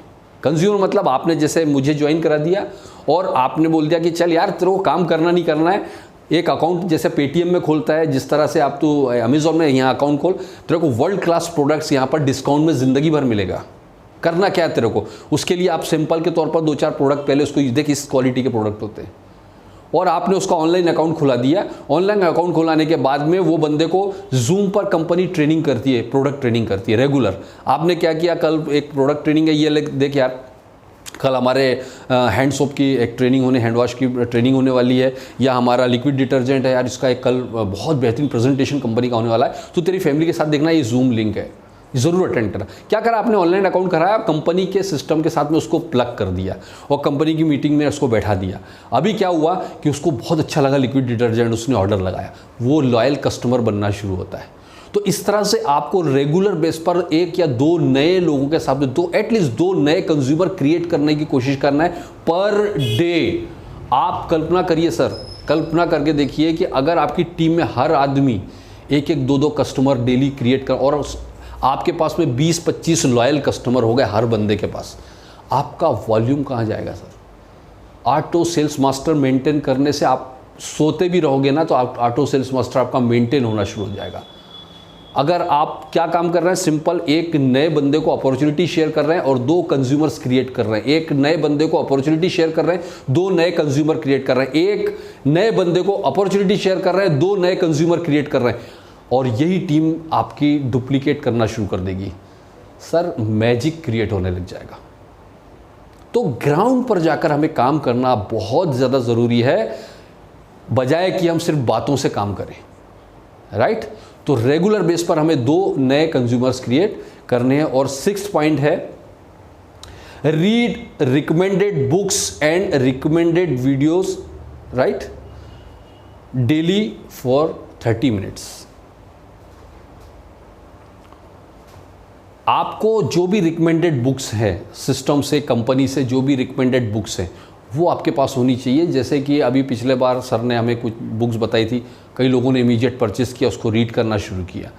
कंज्यूमर मतलब आपने जैसे मुझे ज्वाइन करा दिया और आपने बोल दिया कि चल यार तेरे को काम करना नहीं करना है, एक अकाउंट जैसे पेटीएम में खोलता है, जिस तरह से आप तो अमेज़ॉन में यहाँ अकाउंट खोल, तेरे को वर्ल्ड क्लास प्रोडक्ट्स यहाँ पर डिस्काउंट में ज़िंदगी भर मिलेगा। करना क्या है तेरे को, उसके लिए आप सिंपल के तौर पर 2-4 प्रोडक्ट पहले उसको देख, इस क्वालिटी के प्रोडक्ट होते हैं, और आपने उसका ऑनलाइन अकाउंट खुला दिया। ऑनलाइन अकाउंट खुलाने के बाद में वो बंदे को जूम पर कंपनी ट्रेनिंग करती है, प्रोडक्ट ट्रेनिंग करती है रेगुलर। आपने क्या किया, कल एक प्रोडक्ट ट्रेनिंग है, ये देख यार कल हमारे हैंड सोप की एक ट्रेनिंग होने, हैंड वॉश की ट्रेनिंग होने वाली है, या हमारा लिक्विड डिटर्जेंट है यार, इसका एक कल बहुत बेहतरीन प्रेजेंटेशन कंपनी का होने वाला है, तो तेरी फैमिली के साथ देखना, ये जूम लिंक है, ज़रूर अटेंड करा। क्या करा आपने, ऑनलाइन अकाउंट कराया, कंपनी के सिस्टम के साथ में उसको प्लग कर दिया और कंपनी की मीटिंग में उसको बैठा दिया। अभी क्या हुआ कि उसको बहुत अच्छा लगा लिक्विड डिटर्जेंट, उसने ऑर्डर लगाया, वो लॉयल कस्टमर बनना शुरू होता है। तो इस तरह से आपको रेगुलर बेस पर 1 या 2 नए लोगों के साथ में एटलीस्ट 2 नए कंज्यूमर क्रिएट करने की कोशिश करना है पर डे। आप कल्पना करिए सर, कल्पना करके देखिए कि अगर आपकी टीम में हर आदमी एक एक दो दो कस्टमर डेली क्रिएट कर, और आपके पास में 20-25 लॉयल कस्टमर हो गए हर बंदे के पास, आपका वॉल्यूम कहाँ जाएगा sir? Auto sales master maintain करने से आप सोते भी रहोगे ना, तो ऑटो सेल्स मास्टर आपका मेंटेन होना शुरू हो जाएगा। अगर आप क्या काम कर रहे हैं, सिंपल एक नए बंदे को अपॉर्चुनिटी शेयर कर रहे हैं और 2 कंज्यूमर्स क्रिएट कर रहे हैं। एक नए बंदे को अपॉर्चुनिटी शेयर कर रहे हैं, 2 नए कंज्यूमर क्रिएट कर रहे हैं। एक नए बंदे को अपॉर्चुनिटी शेयर कर रहे हैं, 2 नए कंज्यूमर क्रिएट कर रहे हैं, और यही टीम आपकी डुप्लीकेट करना शुरू कर देगी। सर मैजिक क्रिएट होने लग जाएगा। तो ग्राउंड पर जाकर हमें काम करना बहुत ज़्यादा ज़रूरी है, बजाय कि हम सिर्फ बातों से काम करें, राइट? तो रेगुलर बेस पर हमें 2 नए कंज्यूमर्स क्रिएट करने हैं। और 6th पॉइंट है, read recommended books and recommended videos, right, daily for 30 minutes. आपको जो भी रिकमेंडेड बुक्स हैं सिस्टम से, कंपनी से, जो भी रिकमेंडेड बुक्स हैं वो आपके पास होनी चाहिए। जैसे कि अभी पिछले बार सर ने हमें कुछ बुक्स बताई थी, कई लोगों ने इमीडिएट परचेस किया, उसको रीड करना शुरू किया।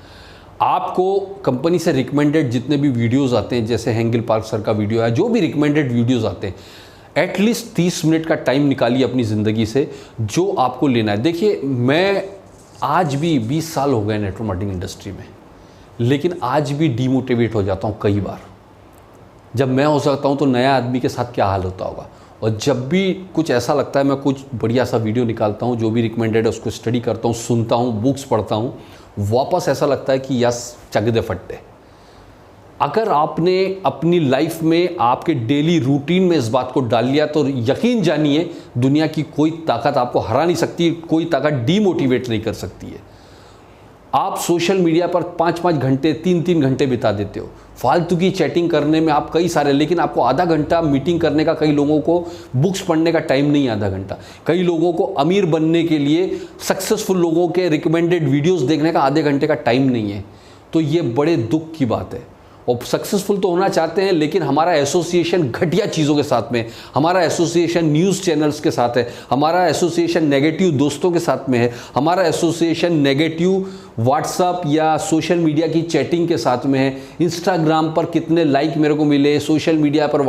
आपको कंपनी से रिकमेंडेड जितने भी वीडियोस आते हैं, जैसे हेंगिल पार्क सर का वीडियो है, जो भी रिकमेंडेड वीडियोस आते हैं, एटलीस्ट 30 मिनट का टाइम निकालिए अपनी ज़िंदगी से जो आपको लेना है। देखिए, मैं आज भी 20 साल हो गए नेटवर्क मार्केटिंग इंडस्ट्री में, लेकिन आज भी डीमोटिवेट हो जाता हूँ कई बार। जब मैं हो सकता हूँ तो नया आदमी के साथ क्या हाल होता होगा। और जब भी कुछ ऐसा लगता है, मैं कुछ बढ़िया सा वीडियो निकालता हूँ, जो भी रिकमेंडेड है उसको स्टडी करता हूँ, सुनता हूँ, बुक्स पढ़ता हूँ, वापस ऐसा लगता है कि यस, चक दे फट्टे। अगर आपने अपनी लाइफ में, आपके डेली रूटीन में इस बात को डाल लिया, तो यकीन जानिए दुनिया की कोई ताकत आपको हरा नहीं सकती, कोई ताकत डीमोटिवेट नहीं कर सकती है। आप सोशल मीडिया पर 5-5 घंटे, 3-3 घंटे बिता देते हो, फालतू की चैटिंग करने में आप कई सारे, लेकिन आपको आधा घंटा मीटिंग करने का, कई लोगों को बुक्स पढ़ने का टाइम नहीं है आधा घंटा, कई लोगों को अमीर बनने के लिए सक्सेसफुल लोगों के रिकमेंडेड वीडियोस देखने का आधे घंटे का टाइम नहीं है। तो ये बड़े दुख की बात है। और सक्सेसफुल तो होना चाहते हैं, लेकिन हमारा एसोसिएशन घटिया चीज़ों के साथ में, हमारा एसोसिएशन न्यूज़ चैनल्स के साथ है, हमारा एसोसिएशन नेगेटिव दोस्तों के साथ में है, हमारा एसोसिएशन नेगेटिव व्हाट्सअप या सोशल मीडिया की चैटिंग के साथ में है। इंस्टाग्राम पर कितने लाइक मेरे को मिले, सोशल मीडिया पर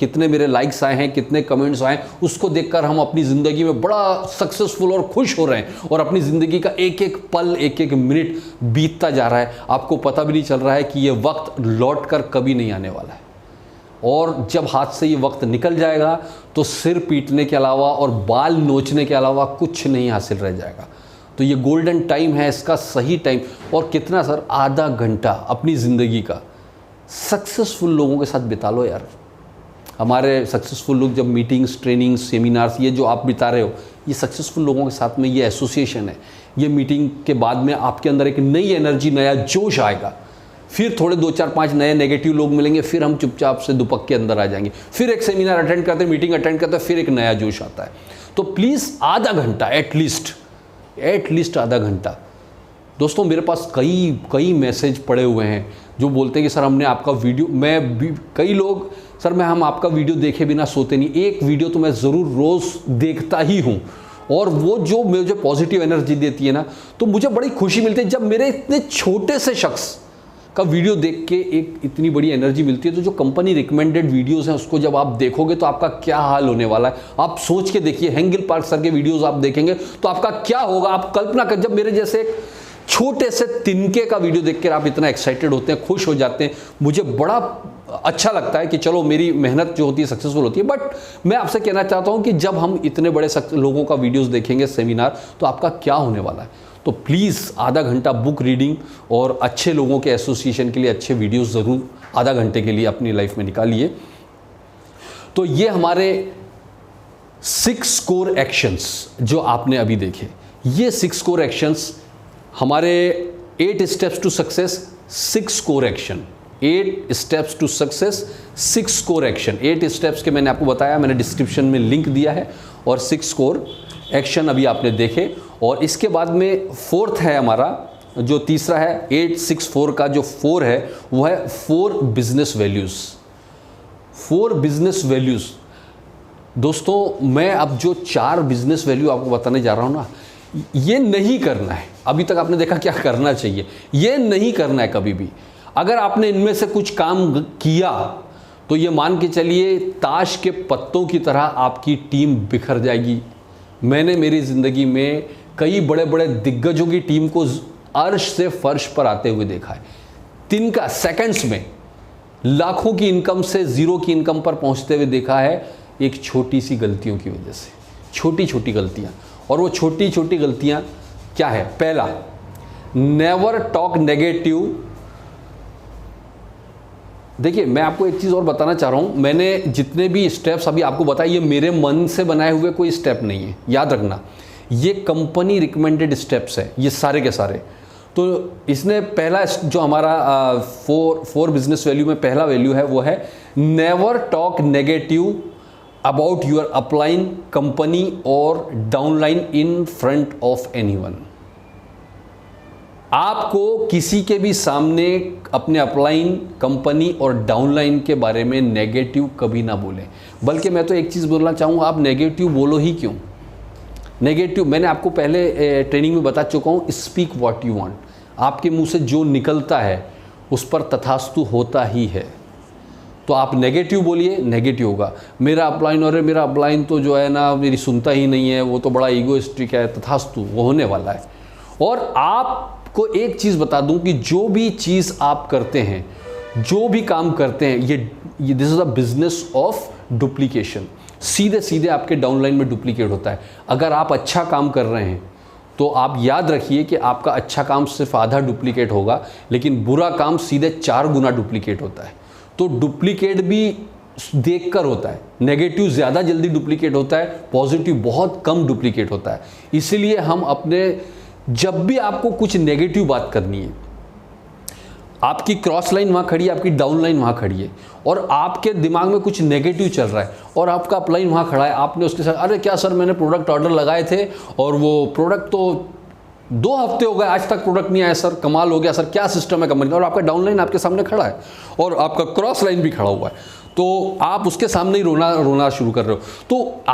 कितने मेरे लाइक्स आए हैं, कितने कमेंट्स आए, उसको देखकर हम अपनी ज़िंदगी में बड़ा सक्सेसफुल और खुश हो रहे हैं, और अपनी ज़िंदगी का एक एक पल, एक एक मिनट बीतता जा रहा है, आपको पता भी नहीं चल रहा है कि ये वक्त लौट कर कभी नहीं आने वाला है। और जब हाथ से ये वक्त निकल जाएगा तो सिर पीटने के अलावा और बाल नोचने के अलावा कुछ नहीं हासिल रह जाएगा। तो ये गोल्डन टाइम है, इसका सही टाइम। और कितना सर, आधा घंटा अपनी ज़िंदगी का सक्सेसफुल लोगों के साथ बिता लो यार। हमारे सक्सेसफुल लोग जब मीटिंग्स, ट्रेनिंग्स, सेमिनार्स, ये जो आप बिता रहे हो, ये सक्सेसफुल लोगों के साथ में ये एसोसिएशन है। ये मीटिंग के बाद में आपके अंदर एक नई एनर्जी, नया जोश आएगा। फिर थोड़े 2-4-5 नए नेगेटिव लोग मिलेंगे, फिर हम चुपचाप से दुपक के अंदर आ जाएंगे। फिर एक सेमिनार अटेंड करते हैं, मीटिंग अटेंड करते हैं, फिर एक नया जोश आता है। तो प्लीज़ आधा घंटा एटलीस्ट आधा घंटा। दोस्तों, मेरे पास कई मैसेज पड़े हुए हैं जो बोलते हैं कि सर हमने आपका वीडियो, कई लोग, सर हम आपका वीडियो देखे बिना सोते नहीं। एक वीडियो तो मैं ज़रूर रोज़ देखता ही हूँ, और वो जो मुझे पॉजिटिव एनर्जी देती है ना, तो मुझे बड़ी खुशी मिलती है जब मेरे इतने छोटे से शख्स का वीडियो देख के एक इतनी बड़ी एनर्जी मिलती है। तो जो कंपनी रिकमेंडेड वीडियोस हैं उसको जब आप देखोगे तो आपका क्या हाल होने वाला है, आप सोच के देखिए। हेंगिल पार्क सर के वीडियोस आप देखेंगे तो आपका क्या होगा, आप कल्पना कर, जब मेरे जैसे एक छोटे से तिनके का वीडियो देखकर आप इतना एक्साइटेड होते हैं, खुश हो जाते हैं, मुझे बड़ा अच्छा लगता है कि चलो मेरी मेहनत जो होती है सक्सेसफुल होती है। बट मैं आपसे कहना चाहता हूं कि जब हम इतने बड़े लोगों का वीडियोस देखेंगे, सेमिनार, तो आपका क्या होने वाला है। तो प्लीज़ आधा घंटा बुक रीडिंग और अच्छे लोगों के एसोसिएशन के लिए अच्छे वीडियोस ज़रूर आधा घंटे के लिए अपनी लाइफ में निकालिए। तो ये हमारे 6 कोर एक्शंस जो आपने अभी देखे, ये 6 कोर एक्शंस हमारे 8 steps to success, 6 core action, 8 steps to success, 6 core action. 8 steps के मैंने आपको बताया, मैंने डिस्क्रिप्शन में लिंक दिया है, और 6 कोर एक्शन अभी आपने देखे। और इसके बाद में 4th है हमारा, जो तीसरा है 864 का जो 4 है, वो है 4 बिजनेस वैल्यूज़। 4 business values. दोस्तों मैं अब जो 4 बिजनेस वैल्यू आपको बताने जा रहा हूं ना, ये नहीं करना है। अभी तक आपने देखा क्या करना चाहिए, ये नहीं करना है कभी भी। अगर आपने इनमें से कुछ काम किया तो ये मान के चलिए ताश के पत्तों की तरह आपकी टीम बिखर जाएगी। मैंने मेरी ज़िंदगी में कई बड़े बड़े दिग्गजों की टीम को अर्श से फर्श पर आते हुए देखा है। तिनका सेकंड्स में लाखों की इनकम से ज़ीरो की इनकम पर पहुंचते हुए देखा है, एक छोटी सी गलतियों की वजह से। छोटी छोटी गलतियां, और वो छोटी छोटी गलतियां क्या है? पहला, नेवर टॉक नेगेटिव। देखिए मैं आपको एक चीज़ और बताना चाह रहा हूँ, मैंने जितने भी स्टेप्स अभी आपको बताए ये मेरे मन से बनाए हुए कोई स्टेप नहीं है, याद रखना। ये कंपनी रिकमेंडेड स्टेप्स है ये सारे के सारे। तो इसने पहला जो हमारा 4 बिजनेस वैल्यू में पहला वैल्यू है वो है never talk negative about your upline company और downline in front of anyone. आपको किसी के भी सामने अपने अपलाइन कंपनी और डाउनलाइन के बारे में नेगेटिव कभी ना बोलें। बल्कि मैं तो एक चीज़ बोलना चाहूँगा, आप नेगेटिव बोलो ही क्यों। नेगेटिव मैंने आपको पहले ट्रेनिंग में बता चुका हूँ, स्पीक व्हाट यू वांट। आपके मुंह से जो निकलता है उस पर तथास्तु होता ही है। तो आप नेगेटिव बोलिए, नेगेटिव होगा। मेरा अपलाइन और मेरा अपलाइन तो जो है ना मेरी सुनता ही नहीं है, वो तो बड़ा ईगोइस्टिक है, तथास्तु वो होने वाला है। और आपको एक चीज़ बता दूं कि जो भी चीज़ आप करते हैं, जो भी काम करते हैं, ये this is a business of duplication. सीधे सीधे आपके डाउनलाइन में डुप्लीकेट होता है। अगर आप अच्छा काम कर रहे हैं तो आप याद रखिए कि आपका अच्छा काम सिर्फ आधा डुप्लीकेट होगा, लेकिन बुरा काम सीधे 4 गुना डुप्लीकेट होता है। तो डुप्लीकेट भी देखकर होता है, नेगेटिव ज़्यादा जल्दी डुप्लीकेट होता है, पॉजिटिव बहुत कम डुप्लीकेट होता है। इसीलिए हम अपने, जब भी आपको कुछ नेगेटिव बात करनी है, आपकी क्रॉस लाइन वहाँ खड़ी है, आपकी डाउन लाइन वहाँ खड़ी है, और आपके दिमाग में कुछ नेगेटिव चल रहा है और आपका अपलाइन वहाँ खड़ा है, आपने उसके साथ अरे क्या सर मैंने प्रोडक्ट ऑर्डर लगाए थे और वो प्रोडक्ट तो 2 हफ्ते हो गए आज तक प्रोडक्ट नहीं आया सर, कमाल हो गया सर, क्या सिस्टम है कंपनी का। और आपका डाउन लाइन आपके सामने खड़ा है और आपका क्रॉस लाइन भी खड़ा हुआ है, तो आप उसके सामने ही रोना शुरू कर रहे हो। तो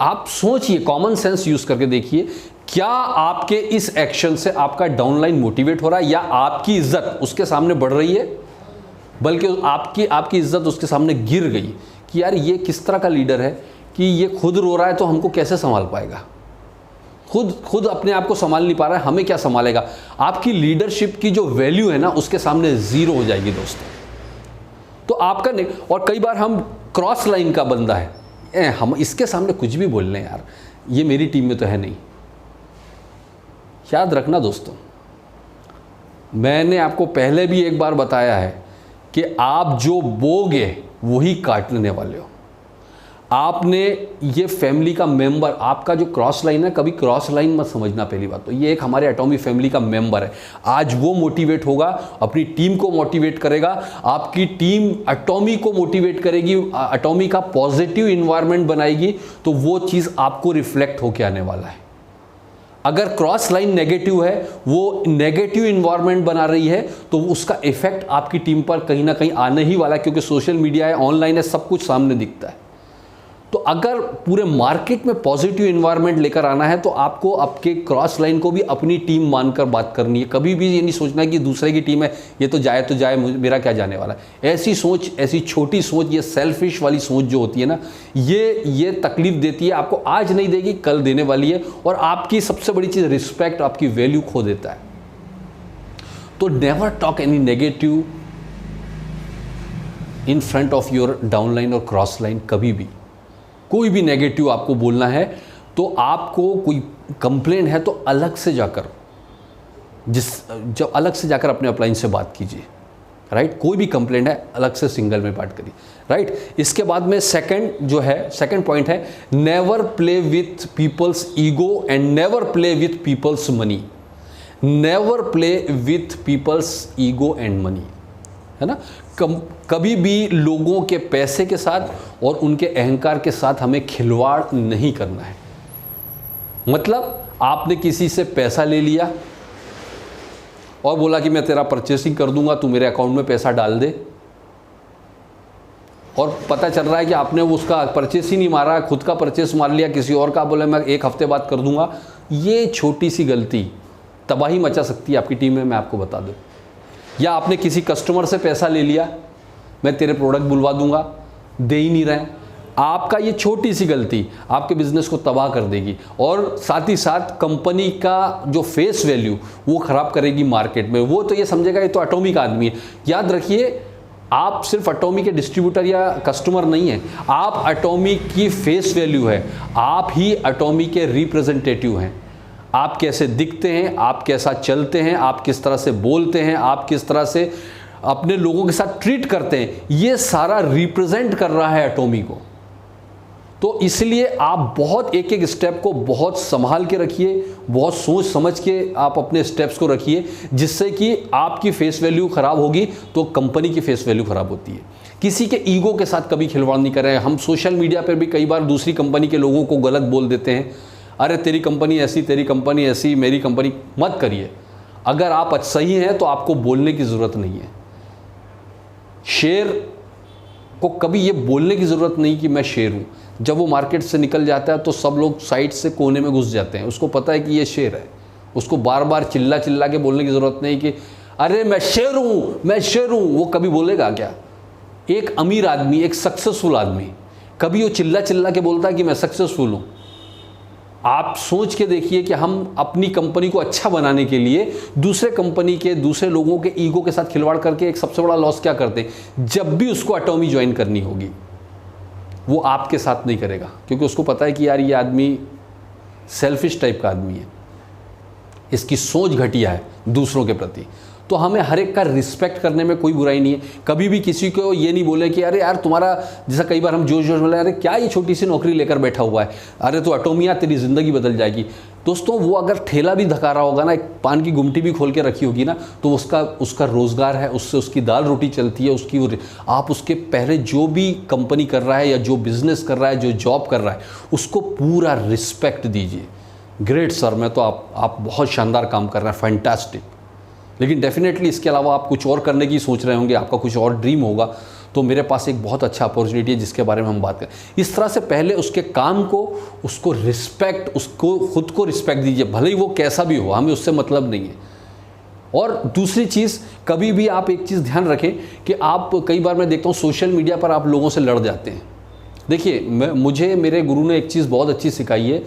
आप सोचिए, कॉमन सेंस यूज़ करके देखिए, क्या आपके इस एक्शन से आपका डाउनलाइन मोटिवेट हो रहा है या आपकी इज्जत उसके सामने बढ़ रही है, बल्कि आपकी इज्जत उसके सामने गिर गई कि यार ये किस तरह का लीडर है कि ये खुद रो रहा है तो हमको कैसे संभाल पाएगा, खुद अपने आप को संभाल नहीं पा रहा है, हमें क्या संभालेगा। आपकी लीडरशिप की जो वैल्यू है ना उसके सामने ज़ीरो हो जाएगी दोस्तों। तो आपका नहीं, और कई बार हम क्रॉस लाइन का बंदा है, हम इसके सामने कुछ भी बोल लें यार, ये मेरी टीम में तो है नहीं। याद रखना दोस्तों, मैंने आपको पहले भी एक बार बताया है कि आप जो बोगे वही काटने वाले हो। आपने ये फैमिली का मेंबर, आपका जो क्रॉस लाइन है, कभी क्रॉस लाइन मत समझना। पहली बात तो ये एक हमारे एटॉमी फैमिली का मेंबर है। आज वो मोटिवेट होगा, अपनी टीम को मोटिवेट करेगा, आपकी टीम एटॉमी को मोटिवेट करेगी, एटॉमी का पॉजिटिव इन्वायरमेंट बनाएगी, तो वो चीज़ आपको रिफ्लेक्ट होकर आने वाला है। अगर क्रॉस लाइन नेगेटिव है, वो नेगेटिव इन्वायरमेंट बना रही है, तो उसका इफेक्ट आपकी टीम पर कहीं ना कहीं आने ही वाला है, क्योंकि सोशल मीडिया है, ऑनलाइन है, सब कुछ सामने दिखता है। तो अगर पूरे मार्केट में पॉजिटिव इन्वायरमेंट लेकर आना है तो आपको आपके क्रॉस लाइन को भी अपनी टीम मानकर बात करनी है। कभी भी ये नहीं सोचना कि दूसरे की टीम है, ये तो जाए मेरा क्या जाने वाला है। ऐसी सोच, ऐसी छोटी सोच, ये सेल्फिश वाली सोच जो होती है ना, ये तकलीफ देती है आपको, आज नहीं देगी कल देने वाली है, और आपकी सबसे बड़ी चीज़ रिस्पेक्ट, आपकी वैल्यू खो देता है। तो never talk any negative in front of your downline और क्रॉस लाइन। कभी भी कोई भी नेगेटिव आपको बोलना है तो आपको कोई कंप्लेंट है तो अलग से जाकर जब अलग से जाकर अपने अपलाइन से बात कीजिए, राइट। कोई भी कंप्लेंट है अलग से सिंगल में बात करिए, राइट। इसके बाद में सेकंड पॉइंट है never play with people's ego and never play with people's money. Never play with people's ego and money, है ना। कभी भी लोगों के पैसे के साथ और उनके अहंकार के साथ हमें खिलवाड़ नहीं करना है। मतलब आपने किसी से पैसा ले लिया और बोला कि मैं तेरा परचेसिंग कर दूंगा, तू मेरे अकाउंट में पैसा डाल दे, और पता चल रहा है कि आपने उसका परचेस ही नहीं मारा, खुद का परचेस मार लिया, किसी और का बोले मैं 1 हफ्ते बाद कर दूंगा, ये छोटी सी गलती तबाही मचा सकती है आपकी टीम में, मैं आपको बता दूं। या आपने किसी कस्टमर से पैसा ले लिया, मैं तेरे प्रोडक्ट बुलवा दूंगा, दे ही नहीं रहे, आपका ये छोटी सी गलती आपके बिजनेस को तबाह कर देगी और साथ ही साथ कंपनी का जो फेस वैल्यू वो खराब करेगी मार्केट में। वो तो ये समझेगा ये तो एटॉमिक आदमी है। याद रखिए, आप सिर्फ एटॉमिक के डिस्ट्रीब्यूटर या कस्टमर नहीं है, आप एटॉमिक की फेस वैल्यू है, आप ही एटॉमिक के रिप्रेजेंटेटिव हैं। आप कैसे दिखते हैं, आप कैसा चलते हैं, आप किस तरह से बोलते हैं, आप किस तरह से अपने लोगों के साथ ट्रीट करते हैं, ये सारा रिप्रेजेंट कर रहा है एटॉमिक को। तो इसलिए आप बहुत एक एक स्टेप को बहुत संभाल के रखिए, बहुत सोच समझ के आप अपने स्टेप्स को रखिए, जिससे कि आपकी फेस वैल्यू खराब होगी तो कंपनी की फेस वैल्यू खराब होती है। किसी के ईगो के साथ कभी खिलवाड़ नहीं करें। हम सोशल मीडिया पर भी कई बार दूसरी कंपनी के लोगों को गलत बोल देते हैं, अरे तेरी कंपनी ऐसी, तेरी कंपनी ऐसी, मेरी कंपनी। मत करिए। अगर आप सही हैं तो आपको बोलने की ज़रूरत नहीं है। शेर को कभी ये बोलने की ज़रूरत नहीं कि मैं शेर हूँ। जब वो मार्केट से निकल जाता है तो सब लोग साइड से कोने में घुस जाते हैं, उसको पता है कि ये शेर है। उसको बार बार चिल्ला चिल्ला के बोलने की ज़रूरत नहीं कि अरे मैं शेर हूँ, मैं शेर हूँ। वो कभी बोलेगा क्या? एक अमीर आदमी, एक सक्सेसफुल आदमी, कभी वो चिल्ला चिल्ला के बोलता है कि मैं सक्सेसफुल हूँ? आप सोच के देखिए कि हम अपनी कंपनी को अच्छा बनाने के लिए दूसरे कंपनी के, दूसरे लोगों के ईगो के साथ खिलवाड़ करके एक सबसे बड़ा लॉस क्या करते हैं। जब भी उसको एटॉमी ज्वाइन करनी होगी वो आपके साथ नहीं करेगा, क्योंकि उसको पता है कि यार ये आदमी सेल्फिश टाइप का आदमी है, इसकी सोच घटिया है दूसरों के प्रति। तो हमें हर एक का रिस्पेक्ट करने में कोई बुराई नहीं है। कभी भी किसी को ये नहीं बोले कि अरे यार तुम्हारा, जैसा कई बार हम जोश जोश बोले, अरे क्या ये छोटी सी नौकरी लेकर बैठा हुआ है, अरे तो एटॉमिया तेरी ज़िंदगी बदल जाएगी। दोस्तों, वो अगर ठेला भी धका रहा होगा ना, एक पान की गुमटी भी खोल के रखी होगी ना, तो उसका रोज़गार है, उससे उसकी दाल रोटी चलती है, उसकी आप उसके पहले जो भी कंपनी कर रहा है या जो बिज़नेस कर रहा है, जो जॉब कर रहा है, उसको पूरा रिस्पेक्ट दीजिए। ग्रेट सर, मैं तो आप बहुत शानदार काम कर रहे हैं, फैंटास्टिक। लेकिन डेफिनेटली इसके अलावा आप कुछ और करने की सोच रहे होंगे, आपका कुछ और ड्रीम होगा, तो मेरे पास एक बहुत अच्छा अपॉर्चुनिटी है जिसके बारे में हम बात करें। इस तरह से पहले उसके काम को, उसको रिस्पेक्ट, उसको खुद को रिस्पेक्ट दीजिए, भले ही वो कैसा भी हो, हमें उससे मतलब नहीं है। और दूसरी चीज़, कभी भी आप एक चीज़ ध्यान रखें कि आप, कई बार मैं देखता हूँ सोशल मीडिया पर आप लोगों से लड़ जाते हैं। देखिए, मुझे मेरे गुरु ने एक चीज़ बहुत अच्छी सिखाई है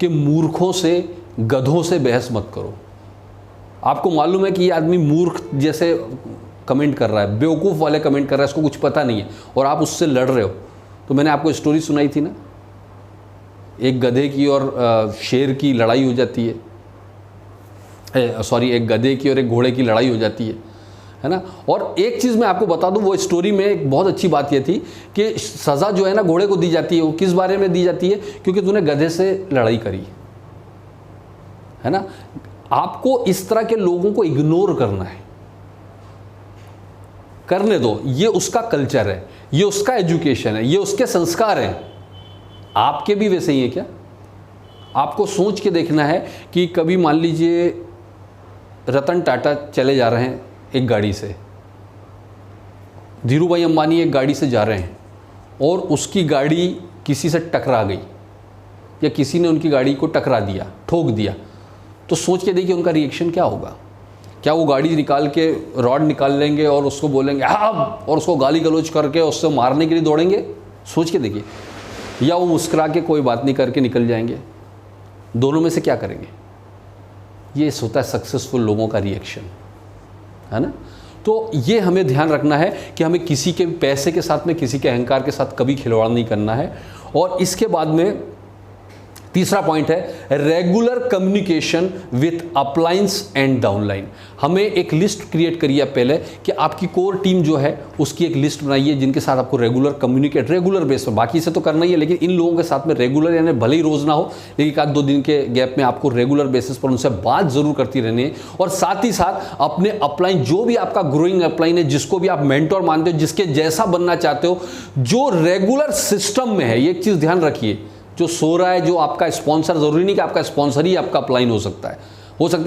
कि मूर्खों से, गधों से बहस मत करो। आपको मालूम है कि ये आदमी मूर्ख जैसे कमेंट कर रहा है, बेवकूफ़ वाले कमेंट कर रहा है, इसको कुछ पता नहीं है, और आप उससे लड़ रहे हो। तो मैंने आपको स्टोरी सुनाई थी ना, एक गधे की और शेर की लड़ाई हो जाती है, सॉरी, एक गधे की और एक घोड़े की लड़ाई हो जाती है ना। और एक चीज़ मैं आपको बता दूं, वो स्टोरी में एक बहुत अच्छी बात ये थी कि सज़ा जो है ना घोड़े को दी जाती है, वो किस बारे में दी जाती है, क्योंकि तूने गधे से लड़ाई करी है ना। आपको इस तरह के लोगों को इग्नोर करना है, करने दो, ये उसका कल्चर है, ये उसका एजुकेशन है, ये उसके संस्कार हैं। आपके भी वैसे ही है क्या? आपको सोच के देखना है कि कभी मान लीजिए रतन टाटा चले जा रहे हैं एक गाड़ी से, धीरू भाई अंबानी एक गाड़ी से जा रहे हैं और उसकी गाड़ी किसी से टकरा गई या किसी ने उनकी गाड़ी को टकरा दिया, ठोक दिया, तो सोच के देखिए उनका रिएक्शन क्या होगा। क्या वो गाड़ी निकाल के रॉड निकाल लेंगे और उसको बोलेंगे हाँ, और उसको गाली गलौज करके उससे मारने के लिए दौड़ेंगे? सोच के देखिए। या वो मुस्कुरा के कोई बात नहीं करके निकल जाएंगे? दोनों में से क्या करेंगे? ये होता है सक्सेसफुल लोगों का रिएक्शन, है ना। तो ये हमें ध्यान रखना है कि हमें किसी के पैसे के साथ में, किसी के अहंकार के साथ कभी खिलवाड़ नहीं करना है। और इसके बाद में तीसरा पॉइंट है regular communication with अपलाइंस and downline. हमें एक लिस्ट क्रिएट करिए पहले कि आपकी कोर टीम जो है उसकी एक लिस्ट बनाइए जिनके साथ आपको रेगुलर कम्युनिकेट, रेगुलर बेस पर, बाकी से तो करना ही है, लेकिन इन लोगों के साथ में रेगुलर, यानी भले ही रोज़ ना हो लेकिन 1-2 दिन के गैप में आपको रेगुलर बेसिस पर उनसे बात ज़रूर करती रहनी है। और साथ ही साथ अपने अपलाइन, जो भी आपका ग्रोइंग अपलाइन है, जिसको भी आप मेंटोर मानते हो, जिसके जैसा बनना चाहते हो, जो रेगुलर सिस्टम में है, ये एक चीज़ ध्यान रखिए, जो सो रहा है, जो आपका स्पॉन्सर, ज़रूरी नहीं कि आपका स्पॉन्सर ही आपका अपलाइन हो सकता है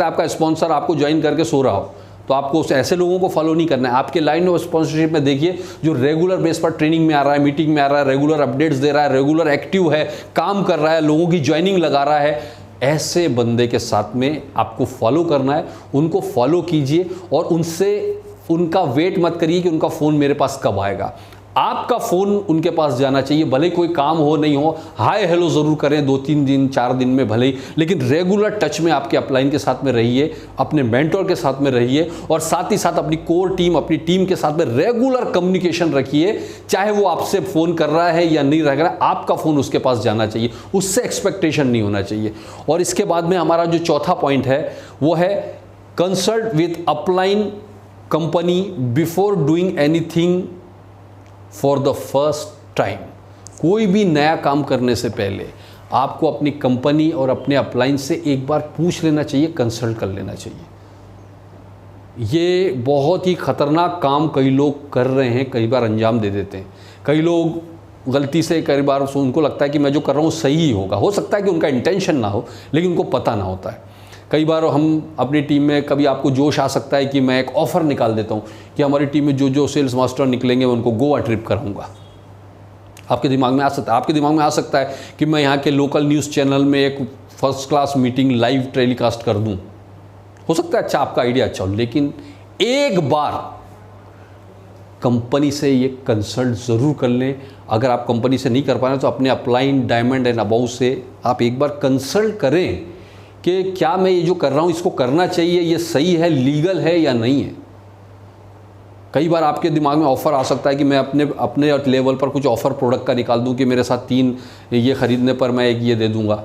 आपका स्पॉन्सर आपको ज्वाइन करके सो रहा हो, तो आपको ऐसे लोगों को फॉलो नहीं करना है। आपके लाइन ऑफ स्पॉन्सरशिप में देखिए जो रेगुलर बेस पर ट्रेनिंग में आ रहा है, मीटिंग में आ रहा है, रेगुलर अपडेट्स दे रहा है, रेगुलर एक्टिव है, काम कर रहा है, लोगों की ज्वाइनिंग लगा रहा है, ऐसे बंदे के साथ में आपको फॉलो करना है। उनको फॉलो कीजिए और उनसे उनका वेट मत करिए कि उनका फ़ोन मेरे पास कब आएगा। आपका फ़ोन उनके पास जाना चाहिए, भले कोई काम हो नहीं हो, हाय हेलो ज़रूर करें 2-3 दिन 4 दिन में भले ही, लेकिन रेगुलर टच में आपके अपलाइन के साथ में रहिए, अपने मेंटोर के साथ में रहिए और साथ ही साथ अपनी कोर टीम, अपनी टीम के साथ में रेगुलर कम्युनिकेशन रखिए। चाहे वो आपसे फ़ोन कर रहा है या नहीं रह रहा है, आपका फ़ोन उसके पास जाना चाहिए, उससे एक्सपेक्टेशन नहीं होना चाहिए। और इसके बाद में हमारा जो चौथा पॉइंट है वो है consult with upline company before doing anything for the first time. कोई भी नया काम करने से पहले आपको अपनी कंपनी और अपने अपलाइन से एक बार पूछ लेना चाहिए, कंसल्ट कर लेना चाहिए। ये बहुत ही ख़तरनाक काम कई लोग कर रहे हैं, कई बार अंजाम दे देते हैं। कई लोग गलती से कई बार उनको लगता है कि मैं जो कर रहा हूँ सही ही होगा। हो सकता है कि उनका इंटेंशन ना हो, लेकिन उनको पता ना होता है। कई बार हम अपनी टीम में कभी आपको जोश आ सकता है कि मैं एक ऑफ़र निकाल देता हूँ कि हमारी टीम में जो सेल्स मास्टर निकलेंगे मैं उनको गोवा ट्रिप कराऊंगा। आपके दिमाग में आ सकता है, आपके दिमाग में आ सकता है कि मैं यहाँ के लोकल न्यूज़ चैनल में एक first class meeting live telecast कर दूँ। हो सकता है अच्छा आपका आइडिया अच्छा हो, लेकिन एक बार कंपनी से ये कंसल्ट ज़रूर कर लें। अगर आप कंपनी से नहीं कर पा रहे तो अपने अपलाइन, डायमंड एंड अबाउ से आप एक बार कंसल्ट करें कि क्या मैं ये जो कर रहा हूँ इसको करना चाहिए, ये सही है, लीगल है या नहीं है। कई बार आपके दिमाग में ऑफ़र आ सकता है कि मैं अपने लेवल पर कुछ ऑफ़र प्रोडक्ट का निकाल दूँ कि मेरे साथ 3 ये ख़रीदने पर मैं एक ये दे दूँगा,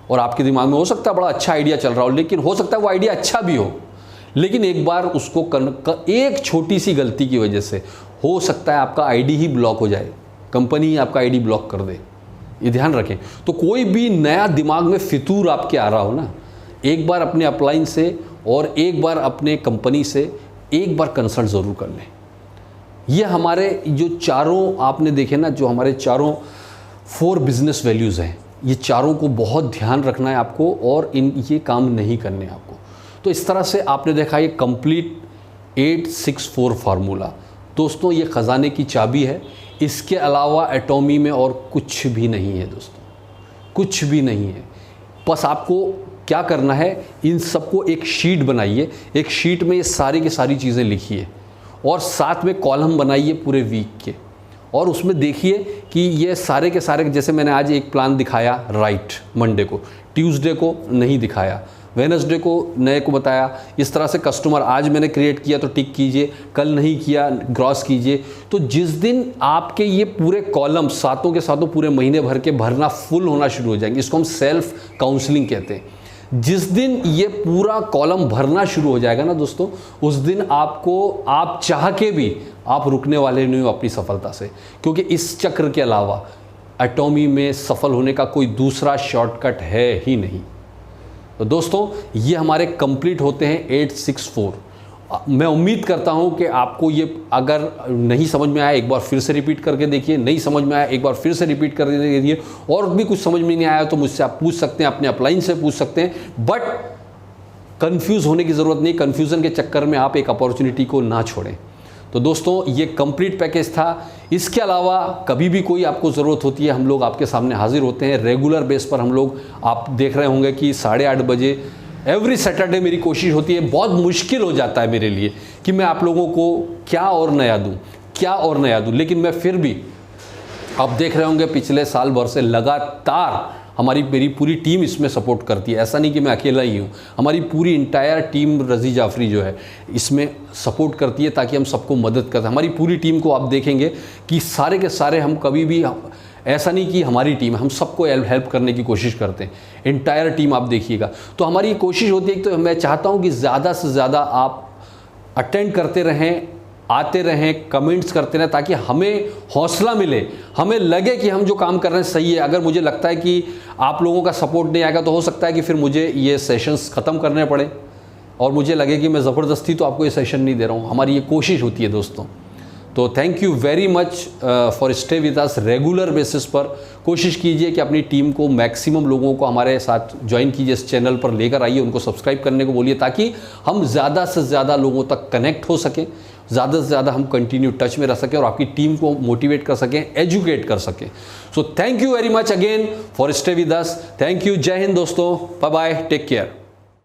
और आपके दिमाग में हो सकता है बड़ा अच्छा आइडिया चल रहा हो, लेकिन हो सकता है वो आइडिया अच्छा भी हो, लेकिन एक बार उसको एक छोटी सी गलती की वजह से हो सकता है आपका आईडी ही ब्लॉक हो जाए, कंपनी ही आपका आईडी ब्लॉक कर दे। ये ध्यान रखें। तो कोई भी नया दिमाग में फितूर आपके आ रहा हो ना, एक बार अपने अपलाइन से और एक बार अपने कंपनी से एक बार कंसल्ट ज़रूर कर लें। ये हमारे जो चारों आपने देखे ना, जो हमारे चारों 4 बिजनेस वैल्यूज़ हैं, ये चारों को बहुत ध्यान रखना है आपको और ये काम नहीं करने आपको। तो इस तरह से आपने देखा ये कंप्लीट 864 फार्मूला। दोस्तों ये ख़जाने की चाबी है। इसके अलावा एटॉमी में और कुछ भी नहीं है दोस्तों, कुछ भी नहीं है। बस आपको क्या करना है, इन सबको एक शीट बनाइए, एक शीट में ये सारी की सारी चीज़ें लिखिए और साथ में कॉलम बनाइए पूरे वीक के, और उसमें देखिए कि ये सारे के सारे, जैसे मैंने आज एक प्लान दिखाया राइट मंडे को, ट्यूसडे को नहीं दिखाया, वेडनेसडे को नए को बताया, इस तरह से कस्टमर आज मैंने क्रिएट किया तो टिक कीजिए, कल नहीं किया ग्रॉस कीजिए। तो जिस दिन आपके ये पूरे कॉलम सातों के सातों पूरे महीने भर के भरना फुल होना शुरू हो जाएंगे, इसको हम सेल्फ काउंसलिंग कहते हैं। जिस दिन ये पूरा कॉलम भरना शुरू हो जाएगा ना दोस्तों, उस दिन आपको, आप चाह के भी आप रुकने वाले नहीं हो अपनी सफलता से, क्योंकि इस चक्र के अलावा एटॉमी में सफल होने का कोई दूसरा शॉर्टकट है ही नहीं। तो दोस्तों ये हमारे कंप्लीट होते हैं 864। मैं उम्मीद करता हूं कि आपको ये, अगर नहीं समझ में आया एक बार फिर से रिपीट करके देखिए, नहीं समझ में आया एक बार फिर से रिपीट करके देखिए, और भी कुछ समझ में नहीं आया तो मुझसे आप पूछ सकते हैं, अपने अपलाइन से पूछ सकते हैं। बट कंफ्यूज होने की ज़रूरत नहीं, कन्फ्यूज़न के चक्कर में आप एक अपॉर्चुनिटी को ना छोड़ें। तो दोस्तों ये कंप्लीट पैकेज था। इसके अलावा कभी भी कोई आपको ज़रूरत होती है, हम लोग आपके सामने हाजिर होते हैं रेगुलर बेस पर। हम लोग, आप देख रहे होंगे कि 8:30 बजे एवरी सैटरडे मेरी कोशिश होती है। बहुत मुश्किल हो जाता है मेरे लिए कि मैं आप लोगों को क्या और नया दूं, लेकिन मैं फिर भी, आप देख रहे होंगे पिछले साल भर से लगातार मेरी पूरी टीम इसमें सपोर्ट करती है। ऐसा नहीं कि मैं अकेला ही हूँ, हमारी पूरी इंटायर टीम रज़ी जाफरी जो है इसमें सपोर्ट करती है ताकि हम सबको मदद करते हैं। हमारी पूरी टीम को आप देखेंगे कि सारे के सारे, हम कभी भी, ऐसा नहीं कि हमारी टीम है, हम सबको हेल्प करने की कोशिश करते हैं। इंटायर टीम आप देखिएगा। तो हमारी ये कोशिश होती है, तो मैं चाहता हूँ कि ज़्यादा से ज़्यादा आप अटेंड करते रहें, आते रहें, कमेंट्स करते रहें, ताकि हमें हौसला मिले, हमें लगे कि हम जो काम कर रहे हैं सही है। अगर मुझे लगता है कि आप लोगों का सपोर्ट नहीं आएगा तो हो सकता है कि फिर मुझे ये सेशंस ख़त्म करने पड़े और मुझे लगे कि मैं ज़बरदस्ती तो आपको ये सेशन नहीं दे रहा हूँ। हमारी ये कोशिश होती है दोस्तों। तो thank you very much for stay with us regular basis पर। कोशिश कीजिए कि अपनी टीम को मैक्सिमम लोगों को हमारे साथ ज्वाइन कीजिए, इस चैनल पर लेकर आइए, उनको सब्सक्राइब करने को बोलिए ताकि हम ज़्यादा से ज़्यादा लोगों तक कनेक्ट हो सकें, ज़्यादा से ज़्यादा हम कंटिन्यू टच में रह सकें और आपकी टीम को मोटिवेट कर सकें, एजुकेट कर सकें। So thank you very much again for stay with us. Thank you. जय हिंद दोस्तों, बाय बाय, टेक केयर।